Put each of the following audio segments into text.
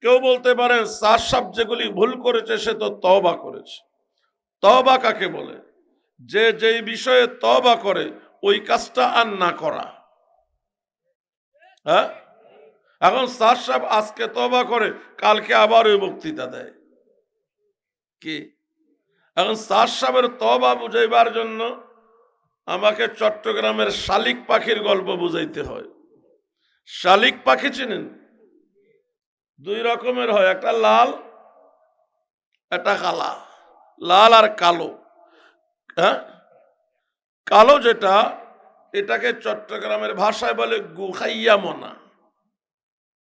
কেউ বলতে পারেন স্যার সাহেব যেগুলি ভুল করেছে সে তো তওবা করেছে। তওবা কাকে বলে? যে যেই বিষয়ে তওবা করে ওই কাজটা আর না করা। হ্যাঁ, এখন স্যার সাহেব আজকে তওবা করে কালকে আবার ওই বক্তৃতা দেয় কি? এখন স্যার সাহেবের তওবা বুঝাইবার জন্য আমাকে চট্টগ্রামের শালিক পাখির গল্প বুঝাইতে হয়। শালিক পাখি চিনেন? দুই রকমের হয়, একটা লাল একটা কালা। লাল আর কালো। হ্যাঁ, কালো যেটা, এটাকে চট্টগ্রামের ভাষায় বলে গুখাইয়া মনা।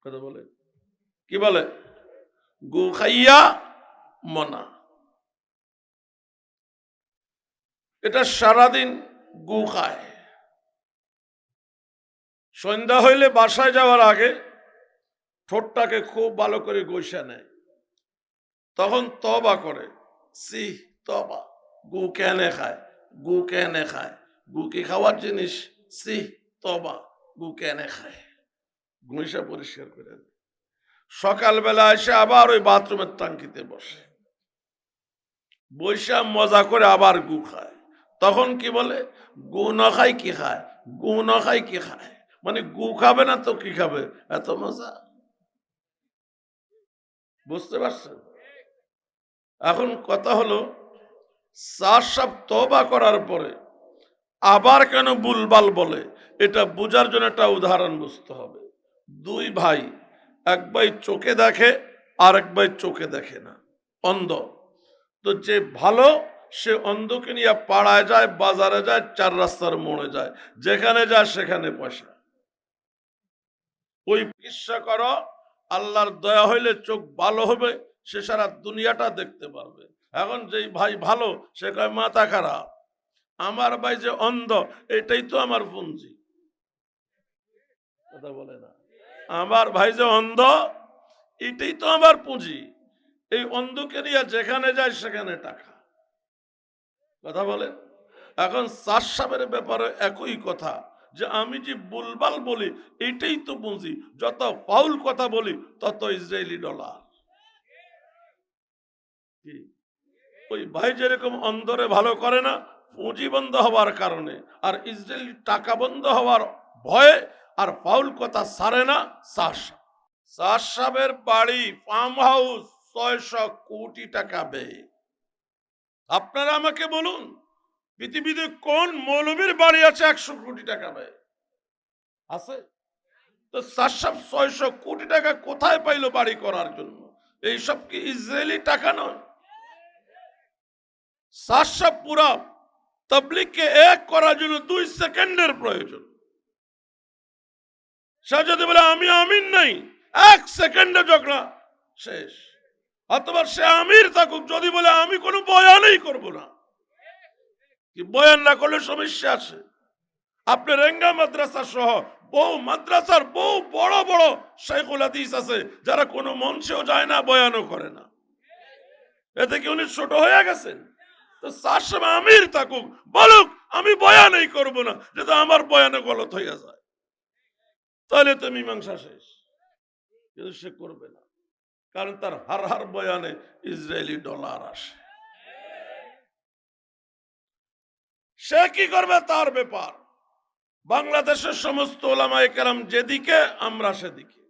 কথা বলে কি বলে? গুখাইয়া মনা। এটা সারাদিন গু খায়। সন্ধ্যা হইলে বাসায় যাওয়ার আগে ঠোঁটটাকে খুব ভালো করে ঘষে নেয়, তখন তবা করে, সি তবা, গু কেনে খায়, গু কেনে খায়, গু কি খাওয়ার জিনিস? সি তবা, গু কেনে খায়। ঘুষা পরিষ্কার করে দেয়। সকালবেলা এসে আবার ওই বাথরুমের টাঙ্কিতে বসে, বৈশা মজা করে আবার গু খায়। তখন কি বলে? গু না খাই কি খায়, গু না খাই কি খায়। মানে গু খাবে না তো কি খাবে? এত মজা। বুঝতে পারছেন? এখন কথা হলো, স্যার সাহেব তওবা করার পরে আবার কেন বুলবাল বলে, এটা বোঝার জন্য একটা উদাহরণ বুঝতে হবে। দুই ভাই, এক ভাই চোখে দেখে আর এক ভাই চোখে দেখে না, অন্ধ। তো যে ভালো সে অন্ধকে নিয়ে পাড়ায় যায়, বাজারে যায়, চার রাস্তার মোড়ে যায়, যেখানে যায় সেখানে পয়সা। ওই চিকিৎসা করো, আল্লাহর দয়া হইলে চোখ ভালো হবে, সে সারা দুনিয়াটা দেখতে পারবে। এখন যেই ভাই ভালো সে কয় মাথা খারাপ, আমার ভাই যে অন্ধ এটাই তো আমার পুঞ্জি। কথা বলে না, আমার ভাই যে অন্ধ এটাই তো আমার পুঁজি। এই অন্ধকে নিয়ে যেখানে যায় সেখানে টাকা। কথা বলেন। এখন স্যার সাহেবের ব্যাপারে একই কথা, যে আমি যে বুলবাল বলি এটাই তো পুঁজি, যত ফাউল কথা বলি তত ইসরায়েলি ডলার। কি ওই ভাই যেরকম অন্ধরে ভালো করে না পুঁজি বন্ধ হওয়ার কারণে, আর ইসরায়েলি টাকা বন্ধ হওয়ার ভয়ে আর ফাউল কথা সারে না স্যার সাহেব। স্যার সাহেবের বাড়ি ফার্ম হাউস 600 কোটি টাকা ব্যয়। আপনারা আমাকে বলুন, পৃথিবীতে কোন মৌলবীর বাড়ি আছে 100 কোটি টাকা ব্যয়? আছে? তো স্যার সাহেব 600 কোটি টাকা কোথায় পাইলো বাড়ি করার জন্য? এইসব কি ইসরায়েলি টাকা নয়? স্যার সাহেব পুরা তাবলীগকে এক করার জন্য 2 সেকেন্ডের প্রয়োজন। সে যদি বলে আমি আমিন নাই, 1 সেকেন্ডে ঝগড়া শেষ। অথবা সে আমির থাকুক, যদি বলে আমি কোনো বয়ানই করব না, কি বয়ান না করলে সমস্যা আছে? আপনি রেঙ্গা মাদ্রাসা সহ বহু মাদ্রাসার বহু বড় বড় শাইখুল হাদিস আছে যারা কোনো মঞ্চেও যায় না, বয়ানও করে না। এতে কি উনি ছোট হয়ে গেছেন? তো স্যার সাহেব আমির থাকুক, বলুক আমি বয়ানই করব না, যদি আমার বয়ানে গলত হয়ে যায় তাহলে তো মীমাংসা শেষ। কিন্তু সে করবে না, কারণ তার হার হার বয়ানে ইসরায়েলি ডলার আসে। সে কি করবে তার ব্যাপার। বাংলাদেশের সমস্ত ওলামায়ে কেরাম যেদিকে, আমরা সেদিকে।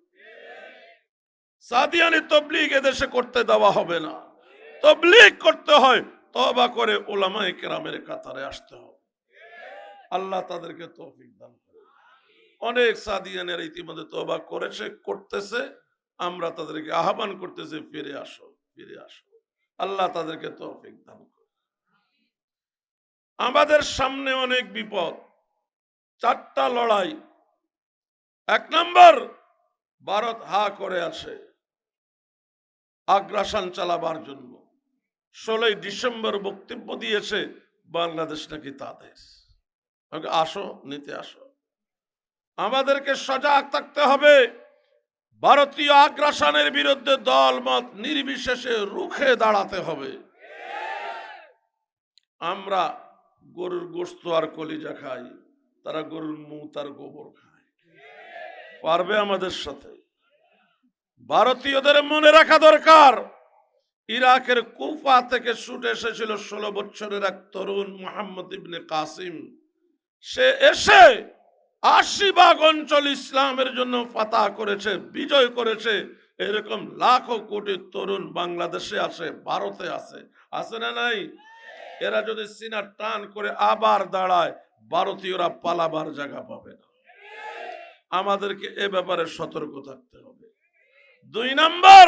সাদিয়ানি তবলিগ এদেশে করতে দেওয়া হবে না। তবলিগ করতে হয় তওবা করে ওলামায়ে কেরামের কাতারে আসতে হবে। আল্লাহ তাদেরকে তৌফিক দান করে। অনেক সাদিয়ানের ইতিমধ্যে তওবা করেছে, করতেছে। আমরা তাদেরকে আহ্বান করতেছি, ফিরে আসো, ফিরে আসো। আল্লাহ তাদেরকে তৌফিক দান করে। আমাদের সামনে অনেক বিপদ, 4টা লড়াই। 1 নম্বর, ভারত হা করে আছে আগ্রাসন চালাবার জন্য। 16ই ডিসেম্বর বক্তব্য দিয়েছে বাংলাদেশ নাকি তাদের। আসো, নিতে আসো। আমাদেরকে সজাগ থাকতে হবে, ভারতীয় আগ্রাসনের বিরুদ্ধে দল মত নির্বিশেষে রুখে দাঁড়াতে হবে। আমরা গরুর গোশত আর কলিজা খাই, তারা গরুর মুত আর গোবর খায়। পারবে আমাদের সাথে? ভারতীয়দের মনে রাখা দরকার, ইরাকের কুফা থেকে ছুটে এসেছিল 16 বছরের এক তরুণ মোহাম্মদ ইবনে কাসিম। সে এসে 80 ভাগ অঞ্চল ইসলামের জন্য ফাতাহ করেছে, বিজয় করেছে। এরকম লাখো কোটি তরুণ বাংলাদেশে আছে, ভারতে আছে, আছে না নাই? এরা যদি সিনা টান করে আবার দাঁড়ায়, ভারতীয়রা পালাবার জায়গা পাবে না। আমাদেরকে এ ব্যাপারে সতর্ক থাকতে হবে। 2 নাম্বার,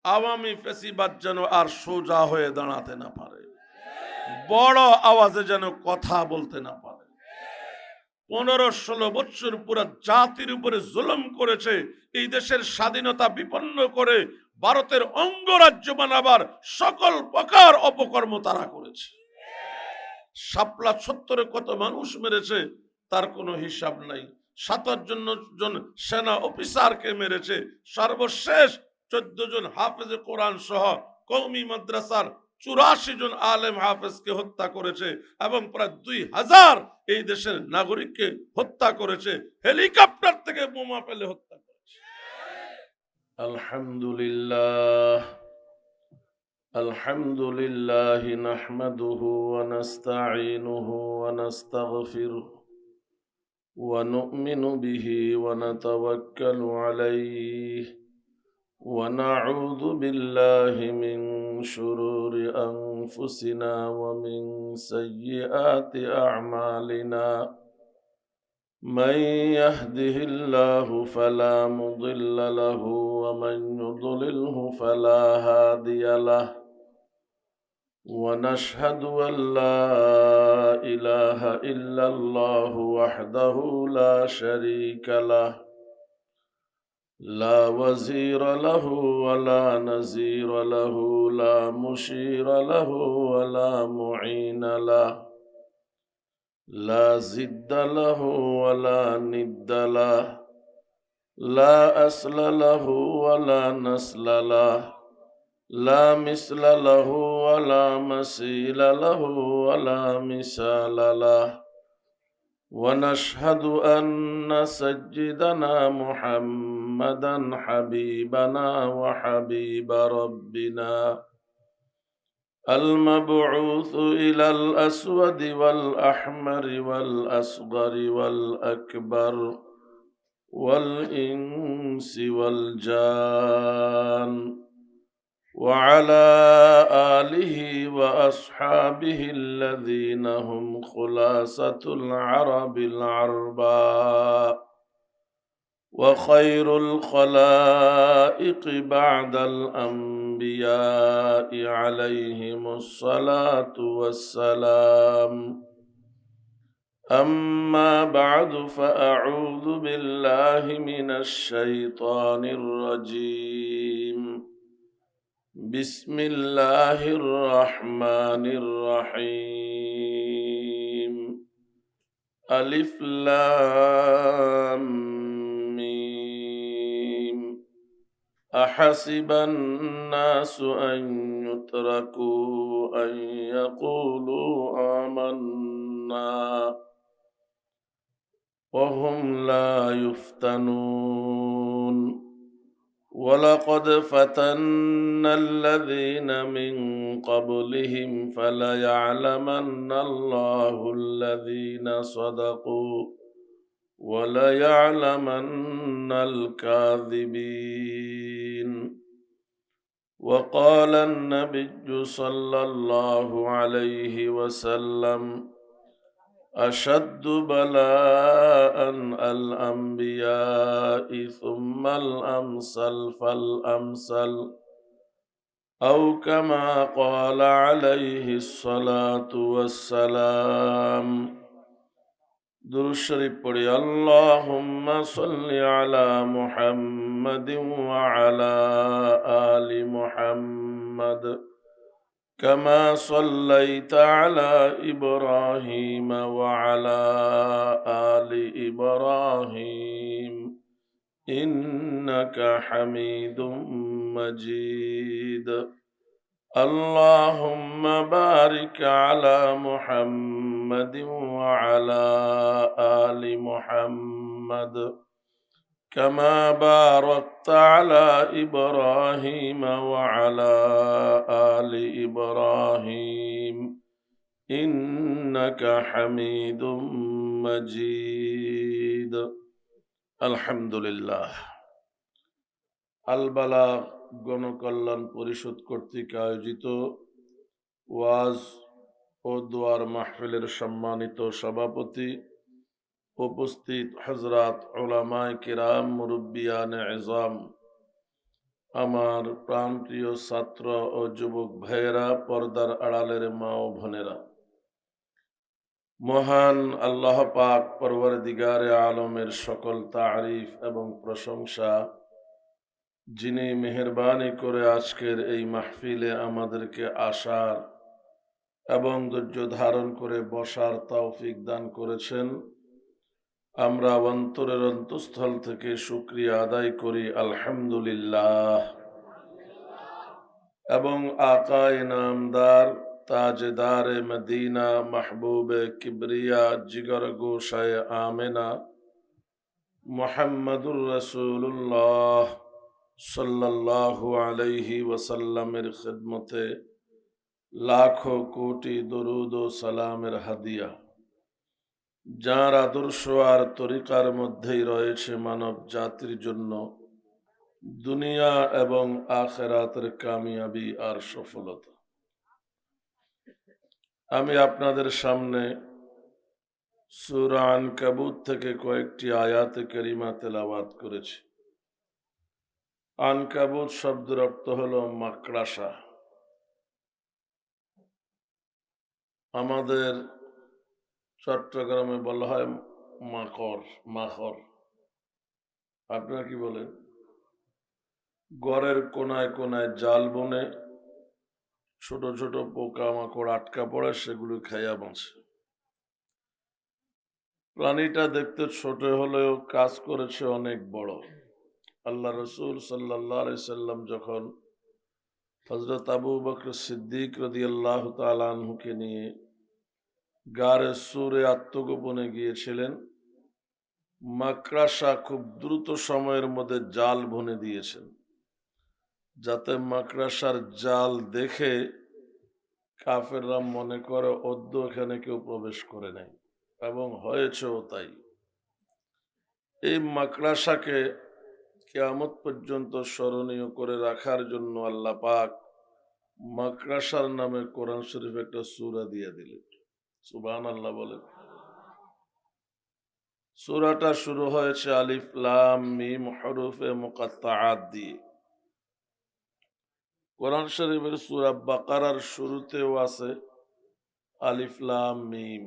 আওয়ামী ফেসিবাদ যেন আর সোজা হয়ে দাঁড়াতে না পারে, বড় আওয়াজে যেন কথা বলতে না পারে। 15-16 বছর পুরো জাতির উপরে জুলুম করেছে, এই দেশের স্বাধীনতা বিপন্ন করে ভারতের অঙ্গরাজ্য বানাবার সকল প্রকার অপকর্ম তারা করেছে। শাপলা চত্বরে কত মানুষ মেরেছে তার কোনো হিসাব নাই। 57 জন সেনা অফিসারকে মেরেছে। সর্বশেষ 14 জন হাফেজে কোরআন সহ কওমি মাদ্রাসার 84 জন আলেম হাফেজকে হত্যা করেছে এবং প্রায় 2000 এই দেশের নাগরিককে হত্যা করেছে, হেলিকপ্টার থেকে বোমা ফেলে হত্যা করেছে। আলহামদুলিল্লাহ, আলহামদুলিল্লাহ নাহমাদুহু ওয়া নাস্তাঈনুহু ওয়া নাস্তাগফিরুহু ওয়া নু'মিনু বিহি ওয়া নাতাওয়াক্কালু আলাইহি ওয়া নাউযু বিল্লাহি মিন শুরুরি আনফুসিনা ওয়া মিন সাইয়্যাতি আ'মালিনা। من يهده الله فلا مضل له ومن يضلله فلا هادي له ونشهد أن لا إله إلا الله وحده لا شريك له لا وزير له ولا نزير له لا مشير له ولا معين له لا زد له ولا ند له لا أصل له ولا نسل له لا مثل له ولا مثيل له ولا مثال له ونشهد أن سيدنا محمدا حبيبنا وحبيب ربنا المبعوث إلى الأسود والأحمر والأصغر والأكبر والإنس والجان وعلى آله وأصحابه الذين هم خلاصة العرب العرباء وخير الخلائق بعد الأنبياء عليهم الصلاة والسلام. أما بعد فأعوذ بالله من الشيطان الرجيم. بسم الله الرحمن الرحيم. ألف لام ميم. أحسب الناس أن يتركوا أن يقولوا آمنا وهم لا يفتنون ولقد فتنا الذين من قبلهم فليعلمن الله الذين صدقوا وليعلمن الكاذبين. وقال النبي صلى الله عليه وسلم أشد بلاء الأنبياء ثم الأمثل فالأمثل أو كما قال عليه الصلاة والسلام. درود شريف پڑھی اللهم صل على محمد وعلى آل محمد كما صليت على إبراهيم وعلى آل إبراهيم إنك حميد مجيد. اللهم بارك على محمد وعلى آل محمد كما باركت على إبراهيم وعلى آل إبراهيم إنك حميد مجيد الحمد لله আলবালা গণকল্যাণ পরিষদ কর্তৃক আয়োজিত ওয়াজ ও দোয়ার মাহফিলের সম্মানিত সভাপতি, উপস্থিত হযরত উলামায়ে কিরাম, মুরব্বিয়ানে ইজাম, আমার প্রাণপ্রিয় ছাত্র ও যুবক ভাইয়েরা, পর্দার আড়ালের মা ও বোনেরা, মহান আল্লাহ পাক পরওয়ারদিগারে আলমের সকল তারিফ এবং প্রশংসা, যিনি মেহেরবানি করে আজকের এই মাহফিলে আমাদেরকে আসার এবং ধৈর্য ধারণ করে বসার তৌফিক দান করেছেন। আমরা অন্তরের অন্তঃস্থল থেকে শুকরিয়া আদায় করি আলহামদুলিল্লাহ। এবং আকায়ে নামদার, তাজদারে মদিনা, মাহবুবে কিবরিয়া, জিগর গোশায়ে আমেনা, মুহাম্মদুর রাসূলুল্লাহ সাল্লাল্লাহু আলাইহি ওয়াসাল্লামের খিদমতে লাখো কোটি দরুদ ও সালামের হাদিয়া, যার আদর্শ আর তরিকার মধ্যেই রয়েছে মানব জাতির জন্য দুনিয়া এবং আখিরাতের কামিয়াবি আর সফলতা। আমি আপনাদের সামনে সূরা আনকাবুত থেকে কয়েকটি আয়াতে কারিমা তেলাওয়াত করেছি। আনকাবুত শব্দের অর্থ হলো মাকড়াসা। আমাদের চট্টগ্রামে বলা হয় মাখর। আপনারা কি বলেন? ঘরের কোনায় কোনায় জাল বনে ছোট ছোট পোকা মাকড় আটকা পড়ে, সেগুলো খাইয়া বাঁচে। প্রাণীটা দেখতে ছোট হলেও কাজ করেছে অনেক বড়। আল্লাহ রসুল সাল্লাল্লাহু আলাইহি সাল্লাম যখন হযরত আবু বকর সিদ্দিক রাদিয়াল্লাহু তাআলা আনহুকে নিয়ে গারে সুরে আত্মগোপনে গিয়েছিলেন, মাকড়াসা খুব দ্রুত সময়ের মধ্যে জাল বুনে দিয়েছেন, যাতে মাকড়াসার জাল দেখে কাফেররা মনে করে অদ্য এখানে কেউ প্রবেশ করে নাই, এবং হয়েছেও তাই। এই মাকড়াসাকে কিয়ামত পর্যন্ত স্মরণীয় করে রাখার জন্য আল্লাহ পাক মাকড়াসার নামে কোরআন শরীফ একটা সূরা দিয়ে দিলেন। সুবহানাল্লাহ বলেন। সূরাটা শুরু হয়েছে আলিফ লাম মিম হরফে মুকাত্তাআত দিয়ে। কোরআন শরীফের সূরা বাকারার শুরুতেও আছে আলিফ লাম মিম।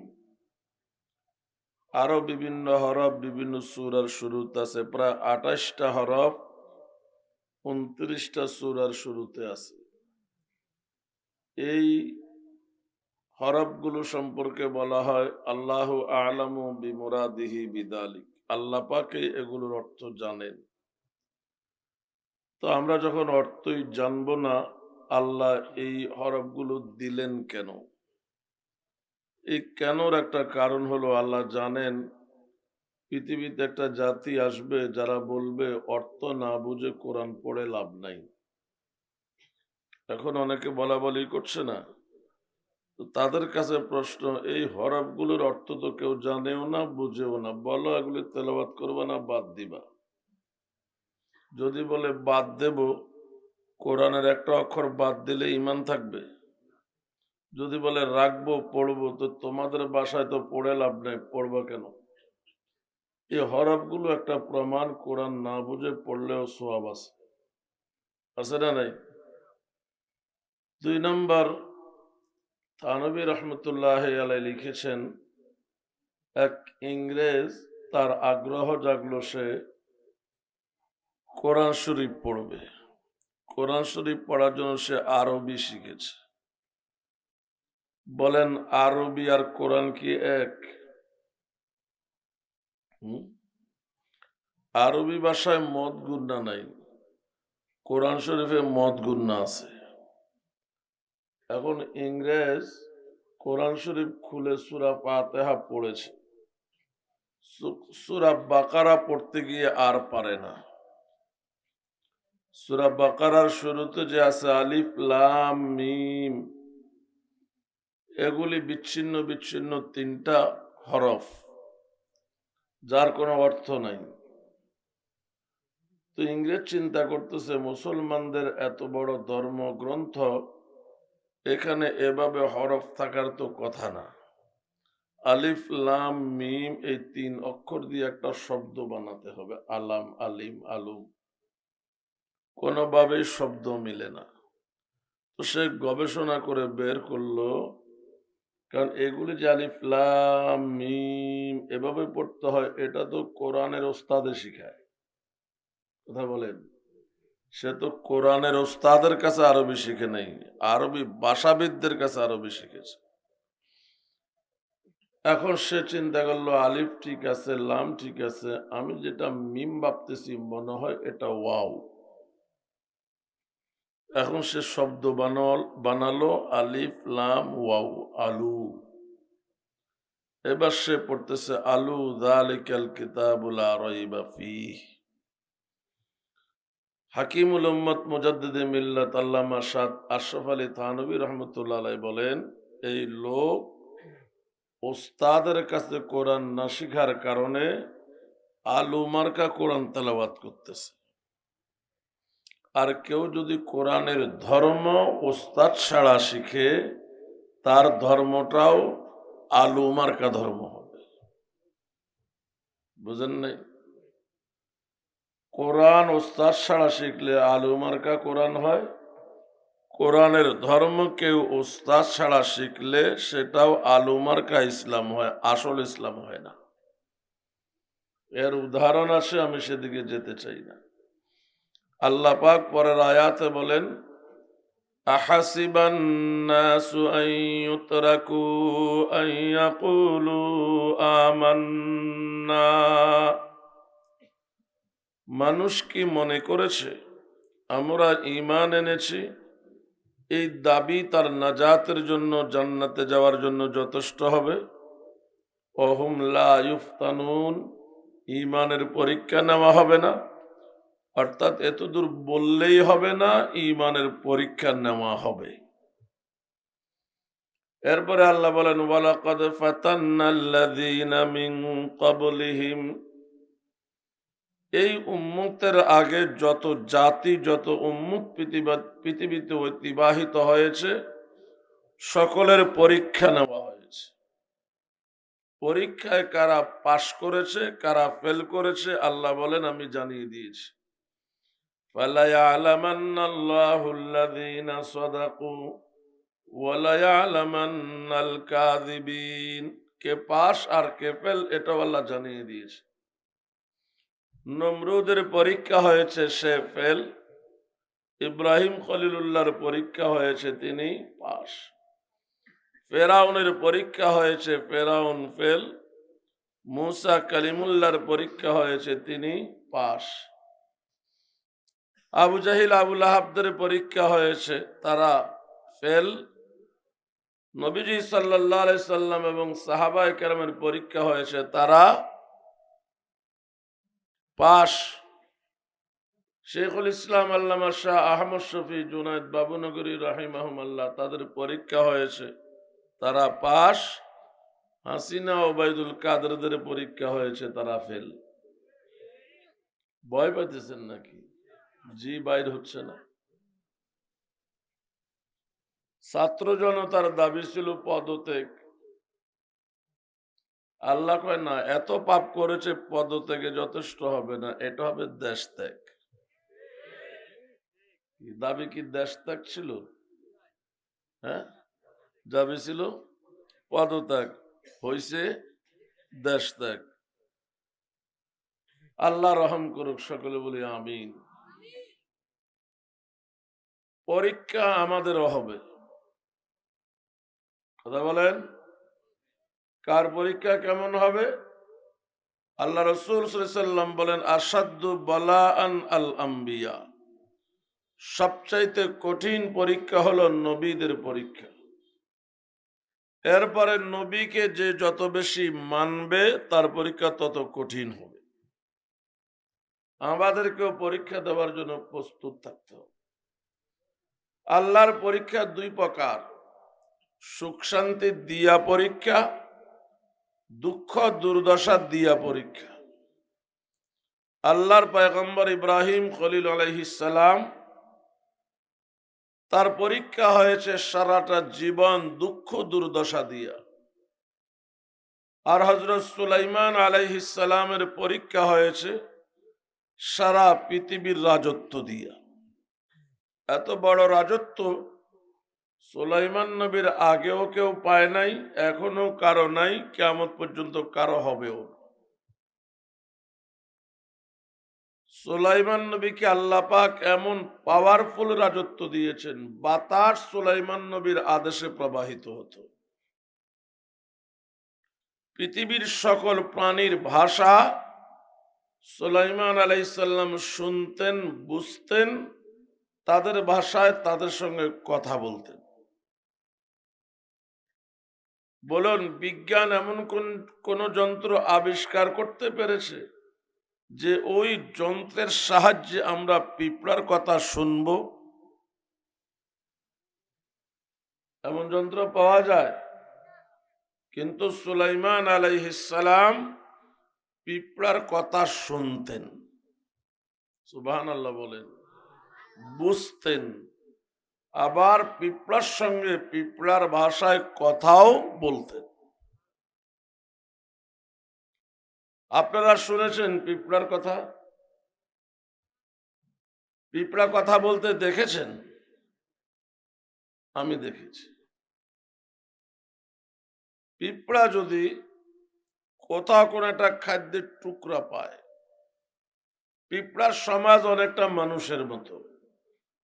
আরো বিভিন্ন হরফ বিভিন্ন সূরার শুরুতে আছে, প্রায় ২৮টা হরফ ২৯টা সূরার শুরুতে আছে। এই হরফগুলো সম্পর্কে বলা হয় আল্লাহু আ'লামু বিমুরাদিহি বিযালিক, আল্লাহ পাকে এগুলোর অর্থ জানেন। তো আমরা যখন অর্থই জানবো না, আল্লাহ এই হরফগুলো দিলেন কেন? এই কেনর একটা কারণ হলো আল্লাহ জানেন পৃথিবীতে একটা জাতি আসবে যারা বলবে অর্থ না বুঝে কোরআন পড়ে লাভ নাই। এখন অনেকে বলা বলি করছে না, তো তাদের কাছে প্রশ্ন, এই হরফগুলোর অর্থ তো কেউ জানেও না বুঝেও না, বলো এগুলি তেলাওয়াত করবে না বাদ দিবা? যদি বলে বাদ দেব, কোরআনের একটা অক্ষর বাদ দিলে ঈমান থাকবে? যদি বলে রাখবো পড়বো, তো তোমাদের বাসায় তো পড়ে লাভ নেই, পড়বা কেন? এই হরফগুলো একটা প্রমাণ, কোরআন না বুঝে পড়লেও সওয়াব আছে, আছে না নাই? ২ নম্বর, থানভী রহমতুল্লাহ আলাইহি লিখেছেন, এক ইংরেজ তার আগ্রহ জাগলো, সে কোরআন শরীফ পড়বে। কোরআন শরীফ পড়ার জন্য সে আরবি শিখেছে। বলেন আরবি আর কোরআন কি এক? আরবি ভাষায় মদ গুন্না নাই, কোরআন শরীফে মদ গুন্না আছে। এখন ইংরেজ কোরআন শরীফ খুলে সূরা ফাতিহা পড়েছে, সূরা বাকারা পড়তে গিয়ে আর পারে না। সূরা বাকারার শুরুতে যে আছে আলিফ লাম মিম, এগুলি বিচ্ছিন্ন বিচ্ছিন্ন তিনটা হরফ, যার কোনো অর্থ নাই। তো ইংরেজ চিন্তা করতেছে মুসলমানদের এত বড় ধর্মগ্রন্থ, এখানে এভাবে হরফ থাকার তো কথা না। আলিফ লাম মিম এই তিন অক্ষর দিয়ে একটা শব্দ বানাতে হবে, আলাম আলিম আলুম, কোনোভাবেই শব্দ মিলে না। তো সে গবেষণা করে বের করলো, কারণ এগুলি যে আলিফ লাম মিম এভাবে পড়তে হয়, এটা তো কোরআনের ওস্তাদে শিখায়। কথা বলেন, সে তো কোরআনের ওস্তাদের কাছে আরবি শিখে নেই, আরবি ভাষাবিদদের কাছে আরবি শিখেছে। এখন সে চিন্তা করলো আলিফ ঠিক আছে, লাম ঠিক আছে, আমি যেটা মিম ভাবতেছি মনে হয় এটা ওয়াও। এখন সে শব্দ বানালো আলিফ লাম ওয়াও, আলু। এবার সে পড়তেছে আলু যালিকাল কিতাবুল লা রাইবা ফীহ। হাকিমুল উম্মত মুজাদ্দিদে মিল্লাত আল্লামা শাহ আশরাফ আলী থানভী রহমতুল্লাহ আলাইহি বলেন, এই লোক ওস্তাদের কাছে কোরআন না শিখার কারণে আলু মার্কা কোরআন তেলাওয়াত করতেছে। আর কেউ যদি কোরআনের ধর্ম ওস্তাদ ছাড়া শিখে, তার ধর্মটাও আলু মার্কা ধর্ম হবে। বুঝেন নাই? কোরআন ওস্তাদ ছাড়া শিখলে আলু মার্কা কোরআন হয়, কোরআনের ধর্ম কেউ ওস্তাদ ছাড়া শিখলে সেটাও আলু মার্কা ইসলাম হয়, আসল ইসলাম হয় না। এর উদাহরণ আছে, আমি সেদিকে যেতে চাই না। আল্লাহ পাক পরের আয়াতে বলেন, আহাসিবান নাসু আন ইউতরাকু আন ইয়াকুলু আমান্না। মানুষ কি মনে করেছে আমরা ঈমান এনেছি, এই দাবি তার নাজাতের জন্য, জান্নাতে যাওয়ার জন্য যথেষ্ট হবে? ওহুম লা ইফতানুন, ঈমানের পরীক্ষা নেওয়া হবে না। অর্থাৎ এতদূর বললেই হবে না, ঈমানের পরীক্ষা নেওয়া হবে। এরপরে আল্লাহ বলেন, ওয়ালাকাদ ফাতান্নাল্লাযীনা মিন ক্বাবলিহিম, এই উম্মতের আগে যত জাতি, যত উম্মত পৃথিবীতে অতিবাহিত হয়েছে, সকলের পরীক্ষা নেওয়া হয়েছে। পরীক্ষায় কারা পাশ করেছে, কারা ফেল করেছে, আল্লাহ বলেন আমি জানিয়ে দিয়েছি। ফালায়ালামান্নাল্লাহুল্লাযীনা সাদাকু ওয়ালায়ালামান্নাল কাযিবিন, কে পাশ আর কে ফেল এটাও আল্লাহ জানিয়ে দিয়েছে। নমরুদের পরীক্ষা হয়েছে, সে ফেল। ইব্রাহিম খলিলুল্লাহর পরীক্ষা হয়েছে, তিনি পাশ। ফেরাউনের পরীক্ষা হয়েছে, ফেরাউন ফেল। মুসা কালিমুল্লাহর পরীক্ষা হয়েছে, তিনি পাশ। আবু জাহিল আবু লাহাবদের পরীক্ষা হয়েছে, তারা ফেল। নবীজি সাল্লাল্লাহু আলাইহি সাল্লাম এবং সাহাবায়ে কেরামের পরীক্ষা হয়েছে, তারা পাশ। শেখুল ইসলাম আল্লামা শাহ আহমদ শফি জুনায়েদ বাবুনগরী রাহিমাহুল্লাহ, তাদের পরীক্ষা হয়েছে, তারা পাশ। হাসিনা ওবায়দুল কাদেরদের পরীক্ষা হয়েছে, তারা ফেল। ভয় পাইতেছেন নাকি? জি বাইর হচ্ছে না। ছাত্র জনতার দাবি ছিল পদত্যাগ। আল্লাহ কয় না, এত পাপ করেছে, পদত্যাগে যথেষ্ট হবে না, এটা হবে দেশ ত্যাগ। দাবি কি দেশ ত্যাগ ছিল? হ্যাঁ, দাবি ছিল পদত্যাগ, হইছে দেশ ত্যাগ। আল্লাহ রহম করুক, সকলে বলি আমিন। পরীক্ষা আমাদেরও হবে। কথা বলেন, কার পরীক্ষা কেমন হবে? আল্লাহ রাসূল সাল্লাল্লাহু আলাইহি সাল্লাম বলেন, আসাদ্দু বালাআন আল আম্বিয়া, সবচাইতে কঠিন পরীক্ষা হলো নবীদের পরীক্ষা। এরপরে নবীকে যে যত বেশি মানবে তার পরীক্ষা তত কঠিন হবে। আমাদেরকেও পরীক্ষা দেওয়ার জন্য প্রস্তুত থাকতে হবে। আল্লাহর পরীক্ষা দুই প্রকার, সুখ শান্তি দিয়া পরীক্ষা, দুঃখ দুর্দশা দিয়া পরীক্ষা। আল্লাহর পয়গম্বর ইব্রাহিম খলিল আলাইহিস সালাম, তার পরীক্ষা হয়েছে সারাটা জীবন দুঃখ দুর্দশা দিয়া। আর হযরত সুলাইমান আলাইহিস সালামের পরীক্ষা হয়েছে সারা পৃথিবীর রাজত্ব দিয়া। এত বড় রাজত্ব সুলাইমান নবীর আগেও কেউ পায় নাই, এখনো কারো নাই, কিয়ামত পর্যন্ত কারো হবেও। সুলাইমান নবীকে আল্লাহ পাক এমন পাওয়ারফুল রাজত্ব দিয়েছেন, বাতাস সুলাইমান নবীর আদেশে প্রবাহিত হতো। পৃথিবীর সকল প্রাণীর ভাষা সুলাইমান আলাইহিস সালাম শুনতেন, বুঝতেন, তাদের ভাষায় তাদের সঙ্গে কথা বলতেন। বলুন, বিজ্ঞান এমন কোন যন্ত্র আবিষ্কার করতে পেরেছে যে ওই যন্ত্রের সাহায্যে আমরা পিঁপড়ার কথা শুনব? এমন যন্ত্র পাওয়া যায়? কিন্তু সুলাইমান আলাইহিস সালাম পিঁপড়ার কথা শুনতেন, সুবহানাল্লাহ বলেন, বুঝতেন, আবার পিঁপড়ার সঙ্গে পিঁপড়ার ভাষায় কথাও বলতেন। আপনারা শুনেছেন পিঁপড়ার কথা? পিঁপড়া কথা বলতে দেখেছেন? আমি দেখেছি। পিঁপড়া যদি কোথাও কোনো একটা খাদ্যের টুকরা পায়, পিঁপড়ার সমাজ অনেকটা মানুষের মতো।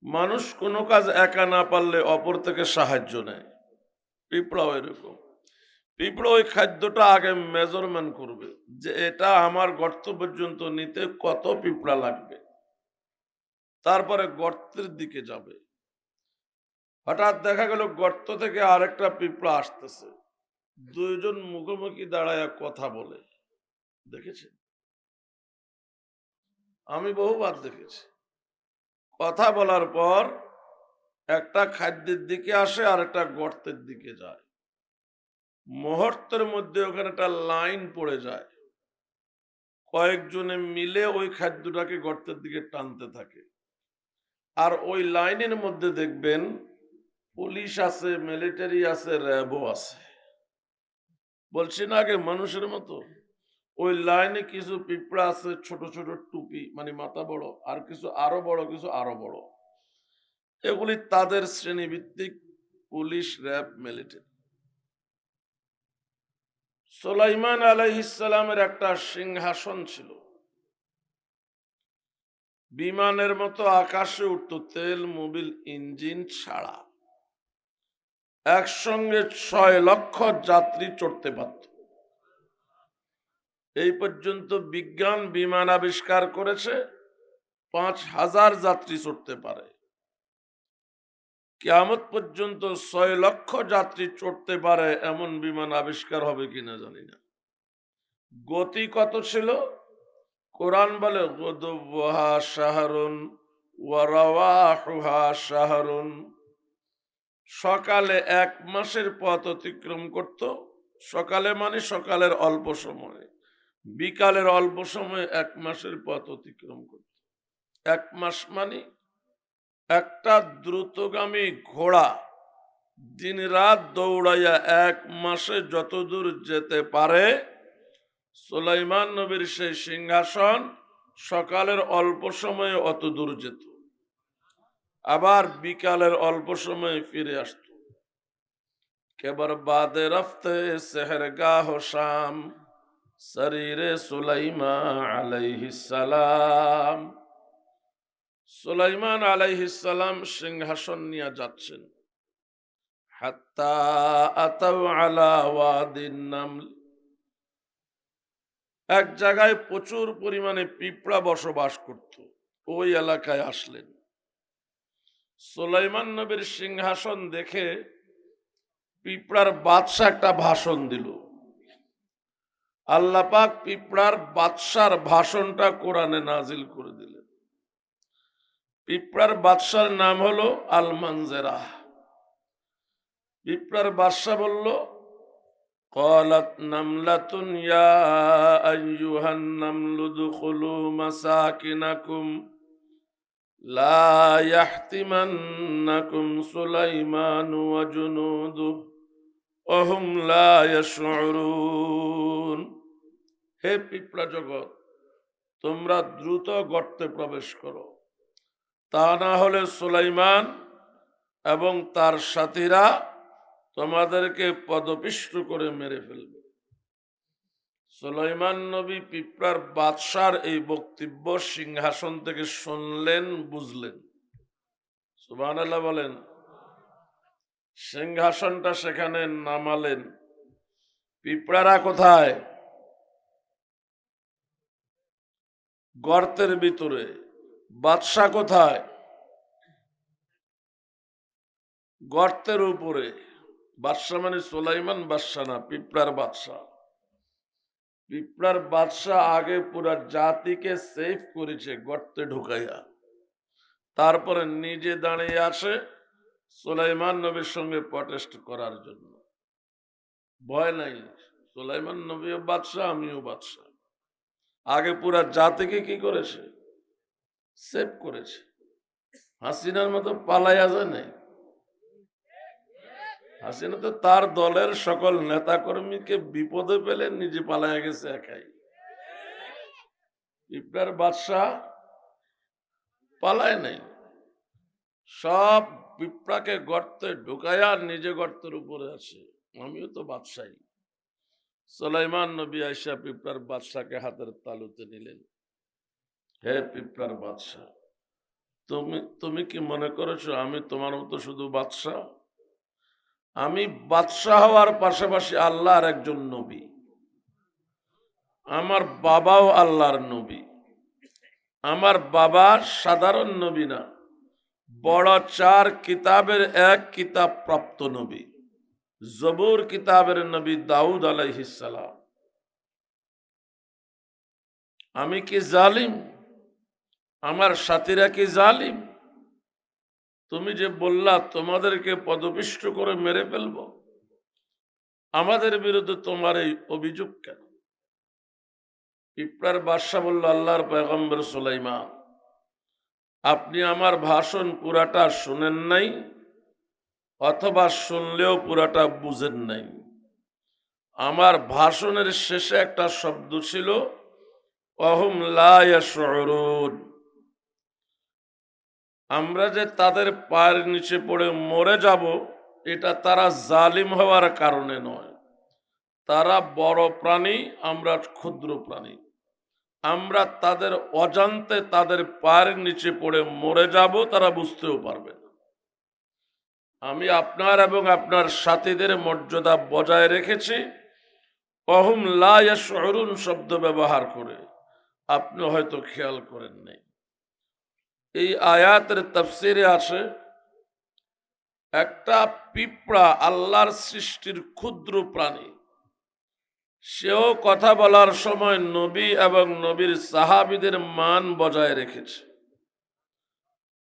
মানুষ কোনো কাজ একা না পারলে অপর থেকে সাহায্য নেয়, পিঁপড়াও এরকম। পিঁপড়া ওই খাদ্যটা আগে মেজারমেন্ট করবে যে এটা আমার গর্ত পর্যন্ত নিতে কত পিঁপড়া লাগবে, তারপরে গর্তের দিকে যাবে। হঠাৎ দেখা গেল গর্ত থেকে আরেকটা পিঁপড়া আসতেছে, দুইজন মুখোমুখি দাঁড়ায় কথা বলে। দেখেছেন? আমি বহুবার দেখেছি। কথা বলার পর একটা খাদ্যের দিকে আসে আর একটা গর্তের দিকে যায়, মুহূর্তের মধ্যে ওখানে একটা লাইন পড়ে যায়, কয়েকজনে মিলে ওই খাদ্যটাকে গর্তের দিকে টানতে থাকে। আর ওই লাইনের মধ্যে দেখবেন পুলিশ আছে, মিলিটারি আছে, র্যাবও আছে। বলছি না আগে মানুষের মতো। ওই লাইনে কিছু পিঁপড়া আছে ছোট ছোট টুপি, মানে মাথা বড়, আর কিছু আরো বড়, কিছু আরো বড়। এগুলি তাদের শ্রেণীভিত্তিক পুলিশ, র্যাব, মিলিটারি। সুলাইমান আলাইহিস সালামের একটা সিংহাসন ছিল, বিমানের মতো আকাশে উঠত, তেল মোবিল ইঞ্জিন ছাড়া। একসঙ্গে 6 লক্ষ যাত্রী চড়তে পারত। এই পর্যন্ত বিজ্ঞান বিমান আবিষ্কার করেছে 5000 যাত্রী চড়তে পারে। কিয়ামত পর্যন্ত 6 লক্ষ যাত্রী চড়তে পারে এমন বিমান আবিষ্কার হবে কিনা জানি না। গতি কত ছিল? কোরআন বলে গুদুহা শাহরুন ওয়া রাওয়াহুহা শাহরুন। সকালে 1 মাসের পথ অতিক্রম করত। সকালে মানে সকালের অল্প সময়, বিকালের অল্প সময় 1 মাসের পথ অতিক্রম করত। 1 মাস মানে একটা দ্রুতগামী ঘোড়া দিন রাত দৌড়াইয়া 1 মাসে যত দূর যেতে পারে, সুলাইমান নবীর সেই সিংহাসন সকালের অল্প সময়ে অত দূর যেত, আবার বিকালের অল্প সময়ে ফিরে আসত। কেবর বাদে রফতে সেহরগাহ শাম শরীরে সুলাইমান আলাইহিস সালাম। সুলাইমান আলাইহিস সালাম সিংহাসন নিয়ে যাচ্ছেন, হাত্তা আতাউ আলা ওয়াদিন নামল। এক জায়গায় প্রচুর পরিমাণে পিঁপড়া বসবাস করত, ওই এলাকায় আসলেন। সুলাইমান নবীর সিংহাসন দেখে পিঁপড়ার বাদশা একটা ভাষণ দিল। আল্লাহ পাক পিঁপড়ার বাদশার ভাষণটা কোরআনে নাজিল করে দিলেন। পিঁপড়ার বাদশার নাম হলো আল মানজেরা। পিঁপড়ার বাদশা বলল, قالت نملة يا أيها النمل ادخلوا مساكنكم لا يحطمنكم سليمان وجنوده وهم لا يشعرون। হে পিঁপড়া জগৎ, তোমরা দ্রুত গর্তে প্রবেশ করো, তা না হলে সুলাইমান এবং তার সাথীরা তোমাদেরকে পদপিষ্ট করে মেরে ফেলবে। সুলাইমান নবী পিঁপড়ার বাদশার এই বক্তব্য সিংহাসন থেকে শুনলেন, বুঝলেন। সুবহানাল্লাহ বলেন। সিংহাসনটা সেখানে নামালেন। পিঁপড়ারা কোথায়? গর্তের ভিতরে। বাদশা কোথায়? গর্তের উপরে। বাদশা মানে সুলাইমান বাদশা না, পিঁপড়ার বাদশা। পিঁপড়ার বাদশা আগে পুরা জাতিকে সেভ করেছে গর্তে ঢুকাইয়া, তারপরে নিজে দাঁড়িয়ে আসে সুলাইমান নবীর সঙ্গে প্রটেস্ট করার জন্য। ভয় নাই, সুলাইমান নবীও বাদশা, আমিও বাদশা। আগে পুরা জাতিকে কি করেছে? সেভ করেছে। হাসিনার মতো পালাইয়া যায় নাই। হাসিনা তো তার দলের সকল নেতা কর্মীকে বিপদে পেলে নিজে পালাইয়া গেছে একাই। পিঁপড়ার বাদশা পালায় নাই, সব পিঁপড়াকে গর্তে ঢুকাইয়া নিজে গর্তের উপরে আছে। আমিও তো বাদশাহী। সুলাইমান নবী আয়েশা পিঁপড়ার বাদশাকে হাতের তালুতে নিলেন। হে পিঁপড়ার বাদশা, তুমি কি মনে করেছো আমি তোমার মতো শুধু বাদশা? আমি বাদশা হওয়ার পাশাপাশি আল্লাহর একজন নবী। আমার বাবাও আল্লাহর নবী। আমার বাবা সাধারণ নবী না, বড় 4 কিতাবের এক কিতাব প্রাপ্ত নবী। জবুর কিতাবের নবী দাউদ আলাইহিস সালাম। আমি কি জালিম? আমার সাথীরা কি জালিম? তুমি যে বললা তোমাদেরকে পদপিষ্ট করে মেরে ফেলবো, আমাদের বিরুদ্ধে তোমার এই অভিযোগ কেন? পিঁপড়ার বাদশা বলল, আল্লাহর পয়গম্বর সুলাইমান, আপনি আমার ভাষণ পুরাটা শুনেন নাই, অথবা শুনলেও পুরাটা বুঝেন নাই। আমার ভাষণের শেষে একটা শব্দ ছিল, ওয়াহুম লা ইয়াশউরুন। আমরা যে তাদের পায়ের নিচে পড়ে মরে যাব, এটা তারা জালিম হওয়ার কারণে নয়। তারা বড় প্রাণী, আমরা ক্ষুদ্র প্রাণী। আমরা তাদের অজান্তে তাদের পায়ের নিচে পড়ে মরে যাব, তারা বুঝতেও পারবে না। আমি আপনার এবং আপনার সাথীদের মর্যাদা বজায় রেখেছি ওয়াহুম লা ইয়াশউরুন শব্দ ব্যবহার করে। আপনি হয়তো খেয়াল করেন নাই। এই আয়াতের তাফসিরে আছে, একটা পিঁপড়া আল্লাহর সৃষ্টির ক্ষুদ্র প্রাণী, সেও কথা বলার সময় নবী এবং নবীর সাহাবীদের মান বজায় রেখেছে।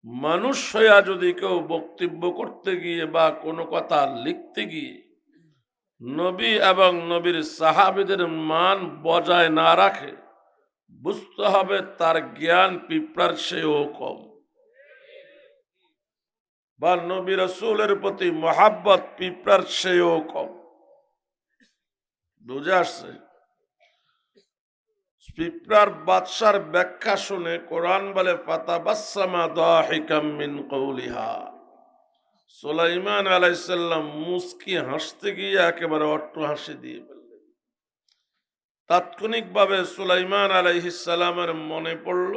মানুষ হইয়া যদি কেউ বক্তব্য করতে গিয়ে বা কোনো কথা লিখতে গিয়ে নবী এবং নবীর সাহাবীদের মান বজায় না রাখে, বুঝতে হবে তার জ্ঞান পিঁপড়ার চেয়েও কম, বা নবী রাসূলের প্রতি মহাব্বত পিঁপড়ার চেয়েও কম। বুঝে আসছে? পিঁপড়ার বাদশার ব্যাখ্যা শুনে কোরআন বলে, ফাতাবাসসামা দাহিকাম মিন কওলিহা। সুলাইমান আলাইহিস সালাম মুস্কি হাসতে গিয়ে একেবারে অট্টহাসি দিয়ে ফেললেন। তাৎক্ষণিকভাবে সুলাইমান আলাইহিস সালামের মনে পড়ল,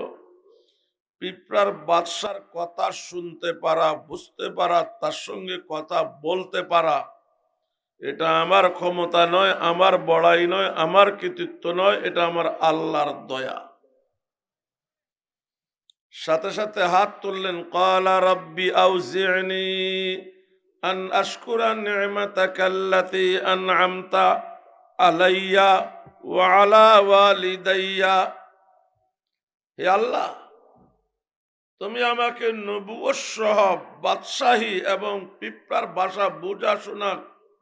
পিঁপড়ার বাদশার কথা শুনতে পারা, বুঝতে পারা, তার সঙ্গে কথা বলতে পারা, এটা আমার ক্ষমতা নয়, আমার বড়াই নয়, আমার কৃতিত্ব নয়, এটা আমার আল্লাহর দয়া। সাথে সাথে হাত তুললেন, ক্বালা রাব্বি আউজি'নি আন আশকুরা নি'মাতাকাল্লাতী আন'আমতা আলাইয়া ওয়া আলা ওয়ালিদাইয়া। হে আল্লাহ, তুমি আমাকে নবুয়ত সহ বাদশাহী এবং পিঁপড়ার ভাষা বোঝা শোনা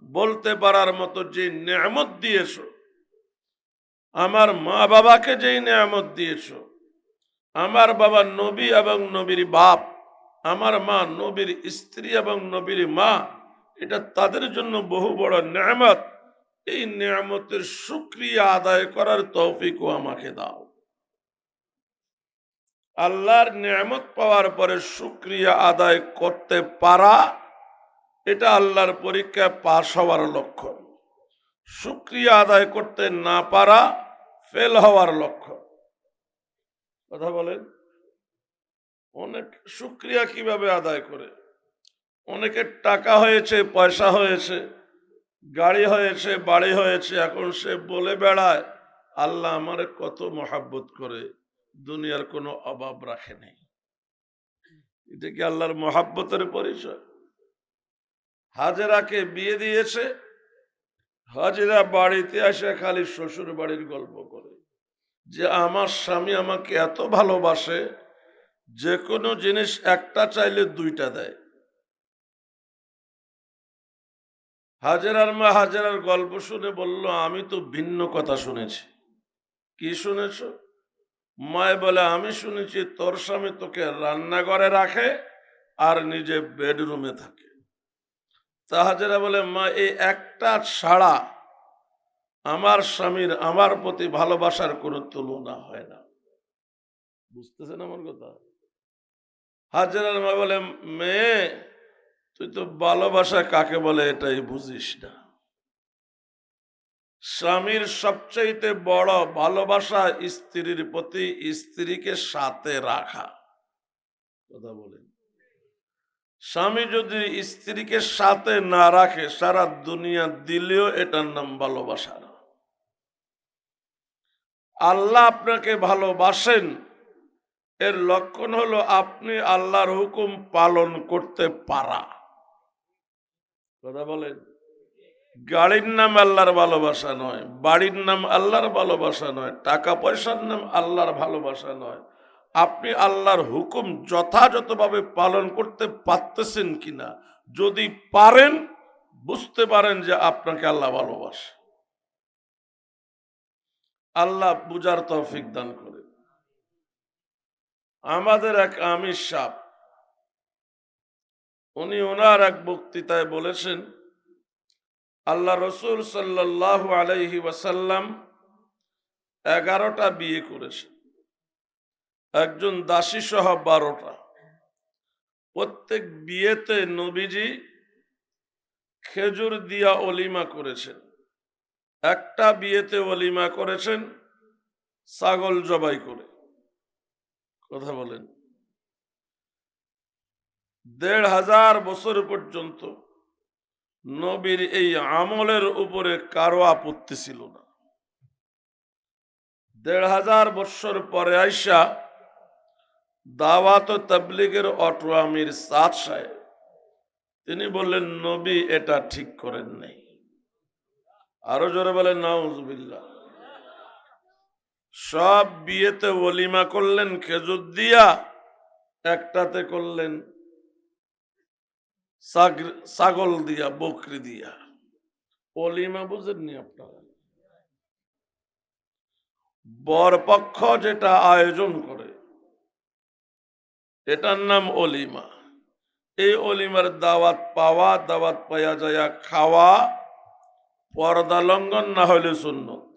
বলতে পারার মতো যে নেয়ামত দিয়েছো, আমার মা বাবাকে যেই নেয়ামত দিয়েছো, আমার বাবা নবী এবং নবীর বাপ, আমার মা নবীর স্ত্রী এবং নবীর মা, এটা তাদের জন্য বহু বড় নেয়ামত। এই নেয়ামতের শুকরিয়া আদায় করার তৌফিকও আমাকে দাও। আল্লাহর নেয়ামত পাওয়ার পরে শুকরিয়া আদায় করতে পারা, এটা আল্লাহর পরীক্ষায় পাশ হওয়ার লক্ষণ। শুকরিয়া আদায় করতে না পারা ফেল হওয়ার লক্ষণ। কথা বলেন, অনেক শুকরিয়া কিভাবে আদায় করে? অনেকের টাকা হয়েছে, পয়সা হয়েছে, গাড়ি হয়েছে, বাড়ি হয়েছে, এখন সে বলে বেড়ায় আল্লাহ আমারে কত মহাব্বত করে, দুনিয়ার কোনো অভাব রাখে নেই। এটা কি আল্লাহর মহাব্বতের পরিচয়? হাজেরাকে বিয়ে দিয়েছে, হাজেরা বাড়িতে আসে খালি শ্বশুর বাড়ির গল্প করে যে আমার স্বামী আমাকে এত ভালোবাসে, যে কোনো জিনিস একটা চাইলে দুইটা দেয়। হাজেরার মা হাজেরার গল্প শুনে বলল, আমি তো ভিন্ন কথা শুনেছি। কি শুনেছ? মায় বলে, আমি শুনেছি তোর স্বামী তোকে রান্নাঘরে রাখে আর নিজে বেডরুমে থাকে। তা হাজেরা বলে, মা এই একটা ছাড়া আমার স্বামীর আমার প্রতি ভালোবাসার কোনো তুলনা হয় না। বুঝতেছেন আমার কথা? হাজেরার মা বলে, মেয়ে তুই তো ভালোবাসা কাকে বলে এটাই বুঝিস না। স্বামীর সবচাইতে বড় ভালোবাসা স্ত্রীর প্রতি স্ত্রীকে সাথে রাখা। কথা বলেন, স্বামী যদি স্ত্রীকে সাথে না রাখে, সারা দুনিয়া দিলেও এটার নাম ভালোবাসা না। আল্লাহ আপনাকে ভালোবাসেন, এর লক্ষণ হলো আপনি আল্লাহর হুকুম পালন করতে পারা। কথা বলেন, গাড়ির নাম আল্লাহর ভালোবাসা নয়, বাড়ির নাম আল্লাহর ভালোবাসা নয়, টাকা পয়সার নাম আল্লাহর ভালোবাসা নয়। আপনি আল্লাহর হুকুম যথাযথভাবে পালন করতে পারতেছেন কিনা, যদি পারেন বুঝতে পারেন যে আপনাকে আল্লাহ ভালোবাসে। আল্লাহ বুঝার তৌফিক দান করে। আমাদের এক আমির সাহেব, উনি ওনার এক বক্তৃতায় বলেছেন, আল্লাহ রসুল সাল্লাল্লাহু আলাইহি ওয়াসাল্লাম 11টা বিয়ে করেছেন, একজন দাসী সহ 12টা। প্রত্যেক বিয়েতে নবীজি খেজুর দিয়া অলিমা করেছেন। একটা বিয়েতে অলিমা করেছেন ছাগল জবাই করে। কথা বলেন, 1500 বছর পর্যন্ত নবীর এই আমলের উপরে কারো আপত্তি ছিল না। 1500 বছর পরে আইসা দাওয়াত ও তাবলীগের অটো আমির সাদ সাহেব, তিনি বললেন নবী এটা ঠিক করেন নাই। আরো জোরে বলেন নাউজুবিল্লাহ। সব বিয়েতে ওলিমা করলেন খেজুর দিয়া, একটাতে করলেন ছাগল দিয়া, বকরি দিয়া। ওলিমা বুঝেননি আপনারা? বরপক্ষ যেটা আয়োজন করে এটার নাম অলিমা। এই অলিমার দাওয়াত পাওয়া, দাওয়াত পাইয়া যায়া খাওয়া, পর্দা লঙ্ঘন না হইলে সুন্নত।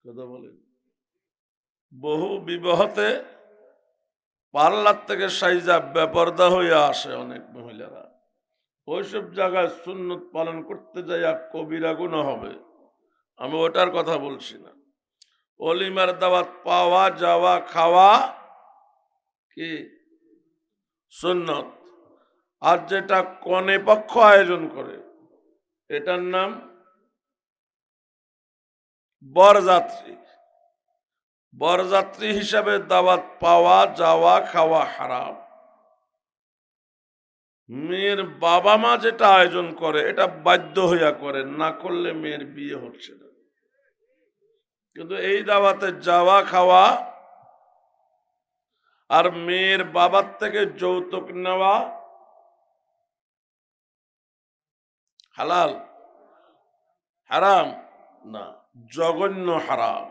কথা বলেন, বহু বিবাহতে পার্লার থেকে সাইজা বেপর্দা হইয়া আসে অনেক মহিলারা। ওইসব জায়গায় সুন্নত পালন করতে যাইয়া কবিরা গুনাহ হবে। আমি ওটার কথা বলছি না। অলিমার দাওয়াত পাওয়া, যাওয়া, খাওয়া কি সুন্নত। আর যেটা কনে পক্ষ আয়োজন করে এটার নাম বরযাত্রী। বরযাত্রী হিসাবে দাওয়াত পাওয়া, যাওয়া, খাওয়া হারাম। মেয়ের বাবা মা যেটা আয়োজন করে এটা বাধ্য হইয়া করে, না করলে মেয়ের বিয়ে হচ্ছে না। কিন্তু এই দাওয়াতে যাওয়া খাওয়া আর মেয়ের বাবার থেকে যৌতুক নেওয়া হালাল? হারাম না, জঘন্য হারাম।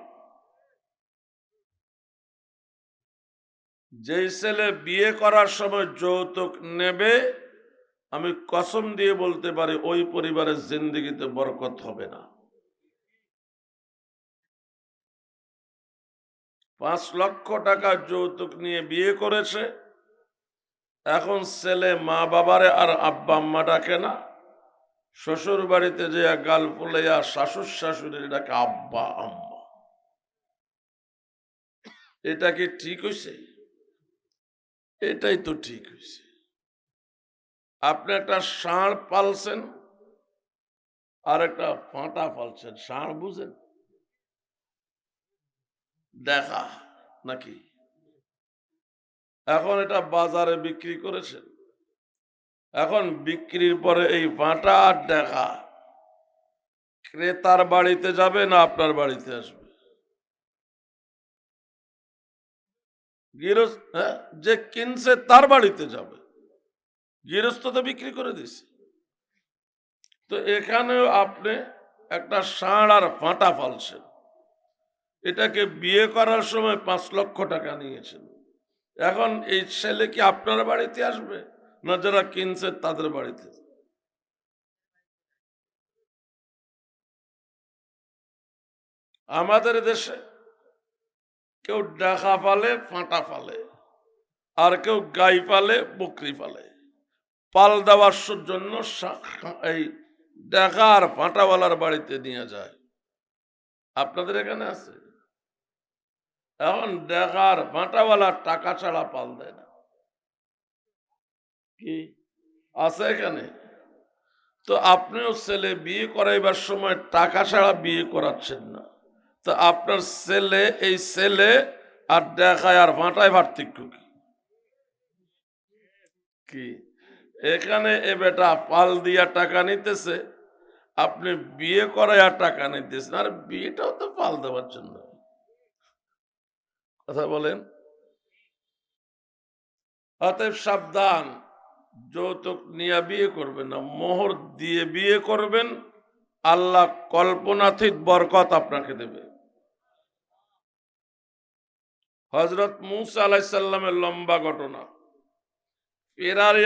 যেই ছেলে বিয়ে করার সময় যৌতুক নেবে, আমি কসম দিয়ে বলতে পারি ওই পরিবারের জিন্দেগিতে বরকত হবে না। 5 লক্ষ টাকা যৌতুক নিয়ে বিয়ে করেছে, এখন ছেলে মা বাবারে আর আব্বা আম্মা ডাকে না, শ্বশুর বাড়িতে যে গাল ফুলাইয়া শাশুর শাশুড়ি ডাকে আব্বা আম্মা। এটা কি ঠিক হয়েছে? এটাই তো ঠিক হয়েছে। আপনি একটা ষাঁড় পালছেন আর একটা ফাঁটা পালছেন। ষাঁড় বুঝেন? দেখা নাকি? এখন এটা বাজারে বিক্রি করেছেন, এখন বিক্রির পরে এই ফাঁটা আর দেখা ক্রেতার বাড়িতে যাবে না আপনার বাড়িতে আসবে? গৃহস্থ, হ্যাঁ, যে কিনছে তার বাড়িতে যাবে, গৃহস্থ তো বিক্রি করে দিছে। তো এখানেও আপনি একটা ষাঁড় আর ফাঁটা পালছেন, এটাকে বিয়ে করার সময় 5 লক্ষ টাকা নিয়েছেন। এখন এই ছেলে কি আপনার বাড়িতে আসবে না যারা কিনছে তাদের বাড়িতে? আমাদের দেশে কেউ ডাকা পালে, ফাঁটা পালে, আর কেউ গাই পালে, বকরি পালে। পাল দেওয়ার জন্য এই ডাকা আর ফাঁটাওয়ালার বাড়িতে নিয়ে যায়। আপনাদের এখানে আছে? এখন ডাকা আর ফাঁটাওয়ালার টাকা ছাড়া পাল দেয় না। কি আছে এখানে? তো আপনিও ছেলে বিয়ে করাইবার সময় টাকা ছাড়া বিয়ে করাচ্ছেন না, তো আপনার ছেলে, এই ছেলে আর দেখায় আর ভাঁটায় পার্থক্য কি? কি এখানে এ বেটা পাল দিয়া টাকা নিতেছে, আপনি বিয়ে করাইয়া টাকা নিতেছেন, আর বিয়েটাও তো পাল দেওয়ার জন্য। কথা বলেন। অতএব সাবধান, যৌতুক নিয়ে বিয়ে করবেন না, মোহর দিয়ে বিয়ে করবেন। আল্লাহ কল্পনাতীত বরকত আপনাকে দেবে। হযরত মুসা আলাইহিস সালামের লম্বা ঘটনা। ফেরারি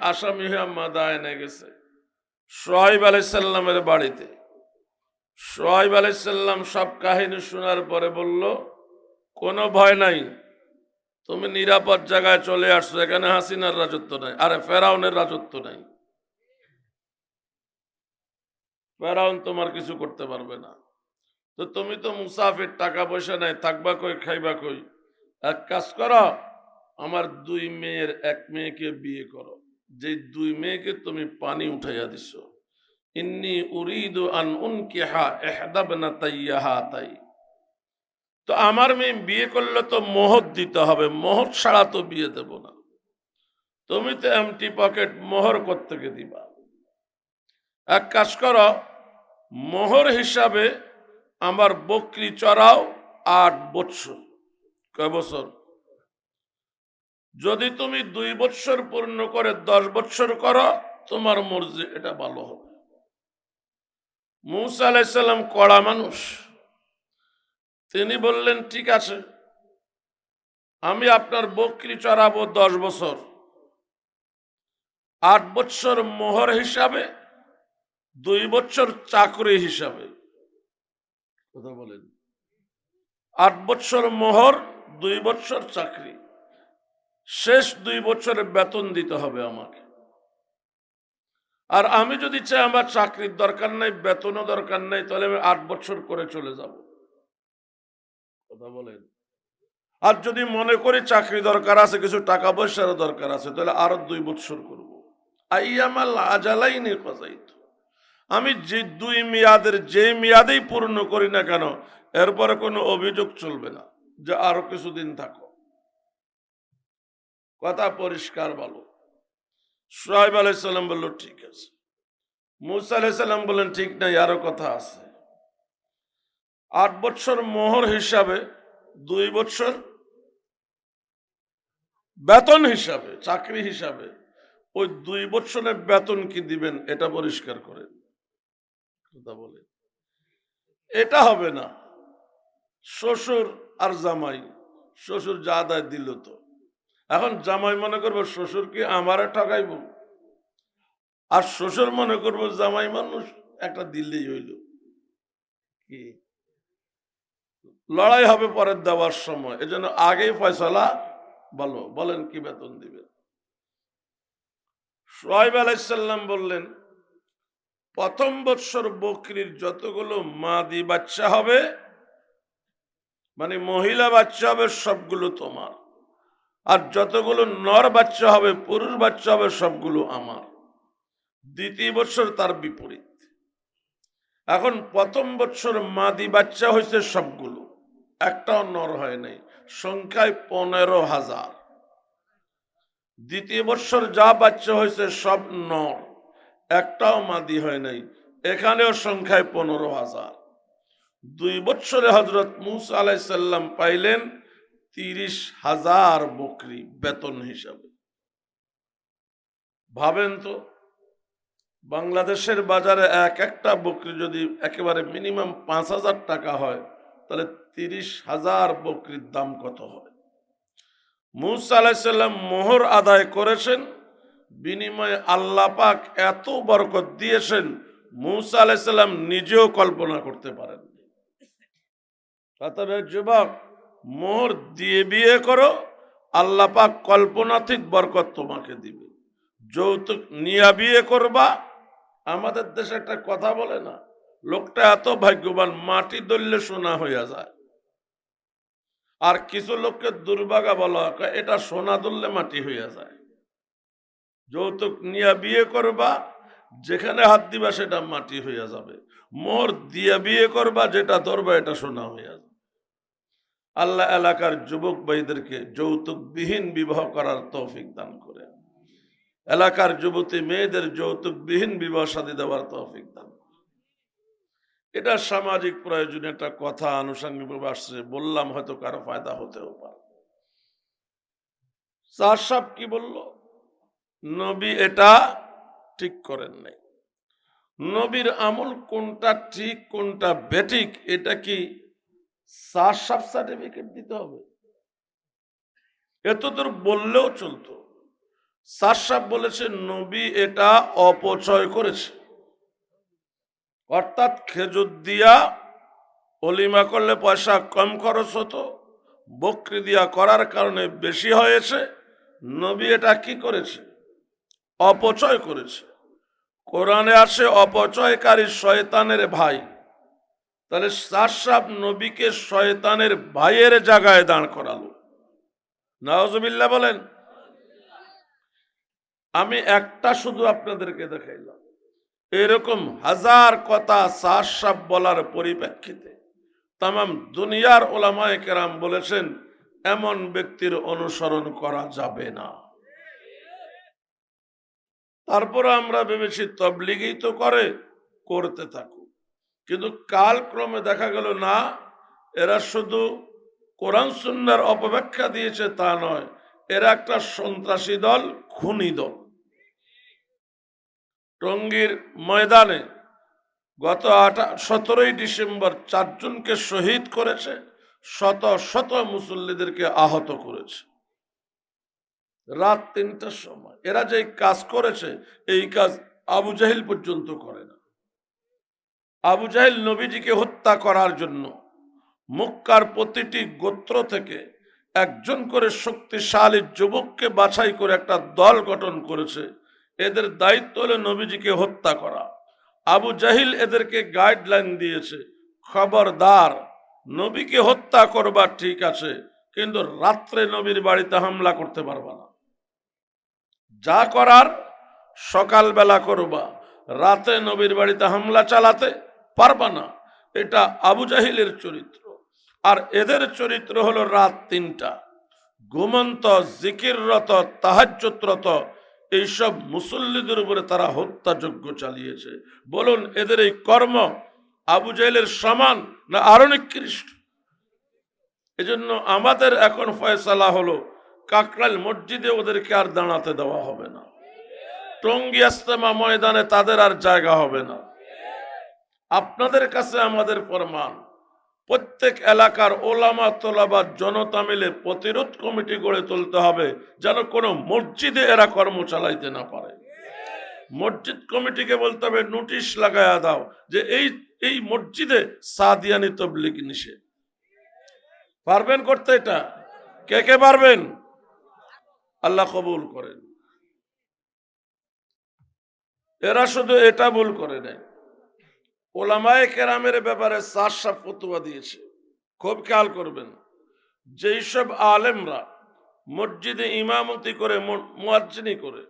আসামি হয়ে মাদায়েনে গেছে শুআয়ব আলাইহিস সালামের বাড়িতে। শুআয়ব আলাইহিস সালাম সব কাহিনী শোনার পরে বলল, কোনো ভয় নাই, তুমি নিরাপদ জায়গায় চলে আসছো, এখানে হাসিনার রাজত্ব নাই, আরে ফেরাউনের রাজত্ব নাই। ফেরাউন তোমার কিছু করতে পারবে না। তো তুমি তো মুসাফির, টাকা পয়সা নাই, থাকবা কই, খাইবা কই? এক কাজ করো, আমার 2 মেয়ের 1 মেয়েকে বিয়ে করো। যে 2 মেয়েকে তুমি পানি উঠাইয়া দিছো, ইন্নী উরিদু আন উনকিহা ইহদা ইবনাতাইয়া হাতাই। তো আমার মেয়ে বিয়ে করলে তো মোহর দিতে হবে, মোহর ছাড়া তো বিয়ে দেব না। তুমি তো এমটি পকেট, মোহর কোত্থেকে দিবা? এক কাজ করো, মোহর হিসাবে আমার বকরি চড়াও 8 বৎসর। কয় বছর? যদি তুমি 2 বৎসর পূর্ণ করে 10 বৎসর করো, তোমার মর্জি, এটা ভালো হবে। মুসা আলাইহিস সালাম কড়া মানুষ, তিনি বললেন ঠিক আছে, আমি আপনার বকরি চড়াবো 10 বছর, 8 বৎসর মোহর হিসাবে, 2 বৎসর চাকরি হিসাবে। কথা বলেন। 8 বৎসর মোহর, 2 বৎসর চাকরি, শেষ 2 বছরের বেতন দিতে হবে আমাকে। আর আমি যদি চাই আমার চাকরির দরকার নাই, বেতনও দরকার নাই, তাহলে আমি 8 বছর করে চলে যাব। কথা বলেন। আর যদি মনে করি চাকরি দরকার আছে, কিছু টাকা পয়সারও দরকার আছে, তাহলে আরো 2 বছর করব। আইয়ামাল আজালাইনি কাযাইতু। আমি যে 2 মেয়াদের যে মেয়াদেই পূর্ণ করি না কেন, এরপরে কোনো অভিযোগ চলবে না যে আরো কিছুদিন থাকো। কথা পরিষ্কার বলো। শুআয়ব আলাইহিস সালাম বলল ঠিক আছে। মূসা আলাইহিস সালাম বললেন ঠিক নাই, আরো কথা আছে। 8 বছর মোহর হিসাবে, 2 বছর বেতন হিসাবে, চাকরি হিসাবে, ওই 2 বছরের বেতন কি দিবেন এটা পরিষ্কার করেন। কথা বলে এটা হবে না। শ্বশুর আর জামাই, শ্বশুর যা আদায় দিল তো, এখন জামাই মনে করবো শ্বশুর কি আমারে ঠকাইব, আর শ্বশুর মনে করবো জামাই মানুষ একটা দিল্লি হইল, কি লড়াই হবে পরের দেওয়ার সময়। এজন্য আগেই ফয়সালা বলো, বলেন কি বেতন দিবেন। শুআয়ব আলাইহিস সালাম বললেন প্রথম বৎসর বকরির যতগুলো মাদি বাচ্চা হবে, মানে মহিলা বাচ্চা হবে, সবগুলো তোমার, আর যতগুলো নর বাচ্চা হবে, পুরুষ বাচ্চা হবে, সবগুলো আমার। দ্বিতীয় বৎসর তার বিপরীত। এখন প্রথম বৎসর মাদি বাচ্চা হয়েছে সবগুলো, একটাও নর হয় নাই, সংখ্যায় 15,000। দ্বিতীয় বৎসর যা বাচ্চা হয়েছে সব নর, একটাও মাদি হয় নাই, এখানেও সংখ্যায় 15,000। 2 বৎসরে হযরত মূসা আলাইহিস সালাম পাইলেন 30,000 বকরি বেতন হিসাবে। ভাবেন তো, বাংলাদেশের বাজারে একটা বকরি যদি একেবারে মিনিমাম 5,000 টাকা হয়, তাহলে 30,000 বকরির দাম কত হয়। মূসা আলাইহিস সালাম মোহর আদায় করেছেন, বিনিময়ে আল্লাহ পাক এত বরকত দিয়েছেন মূসা আলাইহিস সালাম নিজেও কল্পনা করতে পারেন। অতএব যুবক, মোহর দিয়ে বিয়ে করো, আল্লাহ পাক কল্পনাতীত বরকত তোমাকে দিবে। যৌতুক নিয়ে বিয়ে করবা, আমাদের দেশে একটা কথা বলে না, লোকটা এত ভাগ্যবান মাটি দললে সোনা হইয়া যায়। আর কিছু লোককে দুর্ভাগা বলা হয়, এটা সোনা দললে মাটি হইয়া যায়। যৌতুক নিয়ে বিয়ে করবা, যেখানে হাত দিবা সেটা মাটি হইয়া যাবে। মোহর দিয়ে বিয়ে করবা, যেটা ধরবা এটা সোনা হইয়া যাবে। আল্লাহ এলাকার যুবক ভাইদেরকে যৌতুকবিহীন বিবাহ করার তৌফিক দান করে, এলাকার যুবতী মেয়েদের যৌতুকবিহীন বিবাহ শাদী দেওয়ার তৌফিক দান। এটা সামাজিক প্রয়োজনে একটা কথা আনুষঙ্গিকভাবে আসছে, বললাম, হয়তো কারো ফায়দা হতেও পারে। স্যার সাহেব কি বলল? নবী এটা ঠিক করেন নাই। নবীর আমল কোনটা ঠিক কোনটা বেঠিক, এটা কি স্যার সাহেব সার্টিফিকেট দিতে হবে? এতদূর বললেও চলতো। স্যার সাহেব বলেছে নবী এটা অপচয় করেছে, অর্থাৎ খেজুর দিয়া অলিমা করলে পয়সা কম খরচ হতো, বকরি দিয়া করার কারণে বেশি হয়েছে। নবী এটা কি করেছে? অপচয় করেছে। কোরআনে আসে অপচয়কারী শয়তানের ভাই। তাহলে স্যার সাহেব নবীকে শয়তানের ভাইয়ের জায়গায় দাঁড় করালো। নাউজুবিল্লাহ বলেন। আমি একটা শুধু আপনাদেরকে দেখাইলাম, এরকম হাজার কথা স্যার সাহেব বলার পরিপ্রেক্ষিতে তামাম দুনিয়ার ওলামায়ে কেরাম বলেছেন এমন ব্যক্তির অনুসরণ করা যাবে না। তারপরে আমরা ভেবেছি তবলিগই তো করতে থাকুক, কিন্তু কালক্রমে দেখা গেল না, এরা শুধু কোরআন সুন্নাহর অপব্যাখ্যা দিয়েছে তা নয়, এরা একটা সন্ত্রাসী দল, খুনি দল। টঙ্গীর ময়দানে গত 17ই ডিসেম্বর 4 জনকে শহীদ করেছে, শত শত মুসল্লিদেরকে আহত করেছে রাত 3টার সময়। এরা যে কাজ করেছে, এই কাজ আবু জাহিল পর্যন্ত করে না। আবু জাহিল নবীজিকে হত্যা করার জন্য মক্কার প্রতিটি গোত্র থেকে একজন করে শক্তিশালী যুবককে বাছাই করে একটা দল গঠন করেছে। এদের দায়িত্ব হলো নবীজিকে হত্যা করা। আবু জাহিল এদেরকে গাইডলাইন দিয়েছে, খবরদার, নবীকে হত্যা করবা ঠিক আছে, কিন্তু রাত্রে নবীর বাড়িতে হামলা করতে পারবা না। যা করার সকালবেলা করবা, রাতে নবীর বাড়িতে হামলা চালাতে পারবা না। এটা আবু জাহিলের চরিত্র। আর এদের চরিত্র হলো রাত 3টা, ঘুমন্ত, জিকিররত, তাহাজ্জুদরত এইসব মুসল্লিদের উপরে তারা হত্যাযজ্ঞ চালিয়েছে। বলুন এদের এই কর্ম আবু জাহেলের সমান না আরো নিকৃষ্ট? এজন্য আমাদের এখন ফয়সালা হলো কাকরাইল মসজিদে ওদেরকে আর দাঁড়াতে দেওয়া হবে না, টঙ্গী ইজতেমা ময়দানে তাদের আর জায়গা হবে না। আপনাদের কাছে আমাদের ফরমান, প্রত্যেক এলাকার ওলামা তোলাবা জনতা মিলে প্রতিরোধ কমিটি গড়ে তুলতে হবে, যেন কোনো মসজিদে এরা কর্ম চালাইতে না পারে। মসজিদ কমিটিকে বলতে হবে নোটিশ লাগায়া দাও যে এই মসজিদে সাদিয়ানি তবলিগ নিষেধ। পারবেন করতে? এটা কে কে পারবেন? আল্লাহ কবুল করেন। এরা শুধু এটা ভুল করে নেয়, ওলামায়ে কেরামের ব্যাপারে সাফ ফতোয়া দিয়েছে। খুব খেয়াল করবেন, যেই সব আলেমরা মসজিদে ইমামতি করে, মুয়াজ্জিনি করে,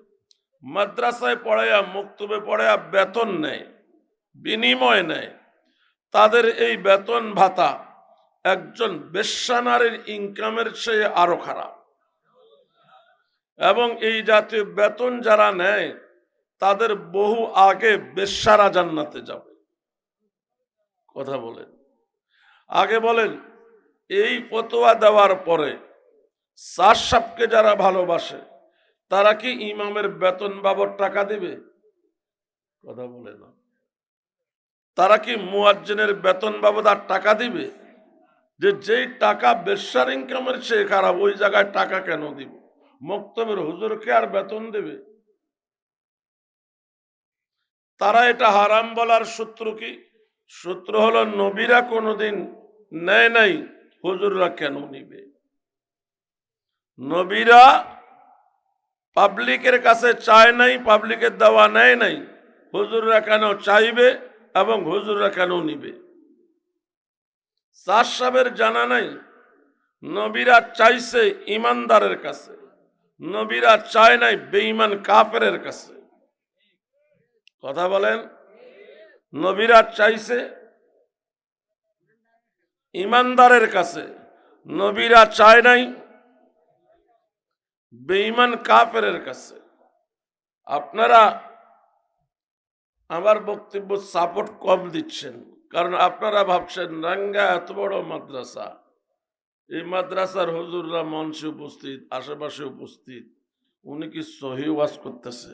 মাদ্রাসায় পড়াইয়া, মক্তবে পড়াইয়া বেতন নেয়, বিনিময় নেয়, তাদের এই বেতন ভাতা একজন বেশ্যা নারীর ইনকামের চেয়ে আরো খারাপ। এবং এই জাতীয় বেতন যারা নেয় তাদের বহু আগে বেশ্যারা জান্নাতে যাবে। কথা বলেন, আগে বলেন। এই ফতোয়া দেওয়ার পরে স্যার সাহেবকে যারা ভালোবাসে তারা কি ইমামের বেতন বাবদ টাকা দিবে? কথা বলে না। তারা কি মুয়াজ্জিনের বেতন বাবদ আর টাকা দিবে? যেই টাকা বেশ্যার ইনকামের চেয়ে খারাপ, ওই জায়গায় টাকা কেন দিব? মক্তবের হুজুরকে আর বেতন দেবে? তারা এটা হারাম বলার সূত্র কি? সূত্র হলো নবীরা কোনোদিন নেয় নাই, হুজুররা কেন নিবে? নবীরা পাবলিকের কাছে চায় নাই, পাবলিকের দেওয়া নেয় নাই, হুজুররা কেন চাইবে এবং হুজুররা কেন নিবে? স্যার সাহেবের জানা নাই নবীরা চাইছে ইমানদারের কাছে, নবীরা চায় নাই বেঈমান কাফেরের কাছে। কথা বলেন, নবীরা চাইছে ইমানদারের কাছে, নবীরা চায় নাই বেঈমান কাফেরের কাছে। আপনারা আমার বক্তব্য সাপোর্ট কম দিচ্ছেন, কারণ আপনারা ভাবছেন রাঙ্গা এত বড় মাদ্রাসা, এই মাদ্রাসার হুজুররা মঞ্চে উপস্থিত, আশেপাশে উপস্থিত, উনি কি সহি ওয়াজ করতেছে?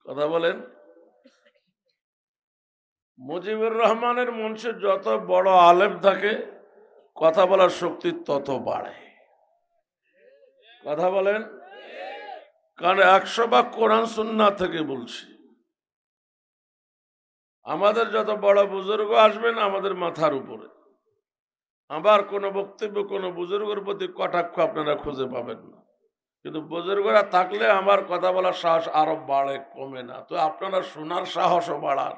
কথা বলেন। মুজিবুর রহমানের মঞ্চে যত বড় আলেম থাকে কথা বলার শক্তি তত বাড়ে। কথা বলেন, কারণ 100 ভাগ কোরআন সুন্নাহ থেকে বলছি। আমাদের যত বড় বুজুর্গ আসবেন আমাদের মাথার উপরে, আবার কোন বক্তব্য কোন বুজুর্গের প্রতি কটাক্ষ আপনারা খুঁজে পাবেন না। কিন্তু বুজুর্গরা থাকলে আমার কথা বলার সাহস আরো বাড়ে, কমে না। তো আপনারা শোনার সাহসও বাড়ান।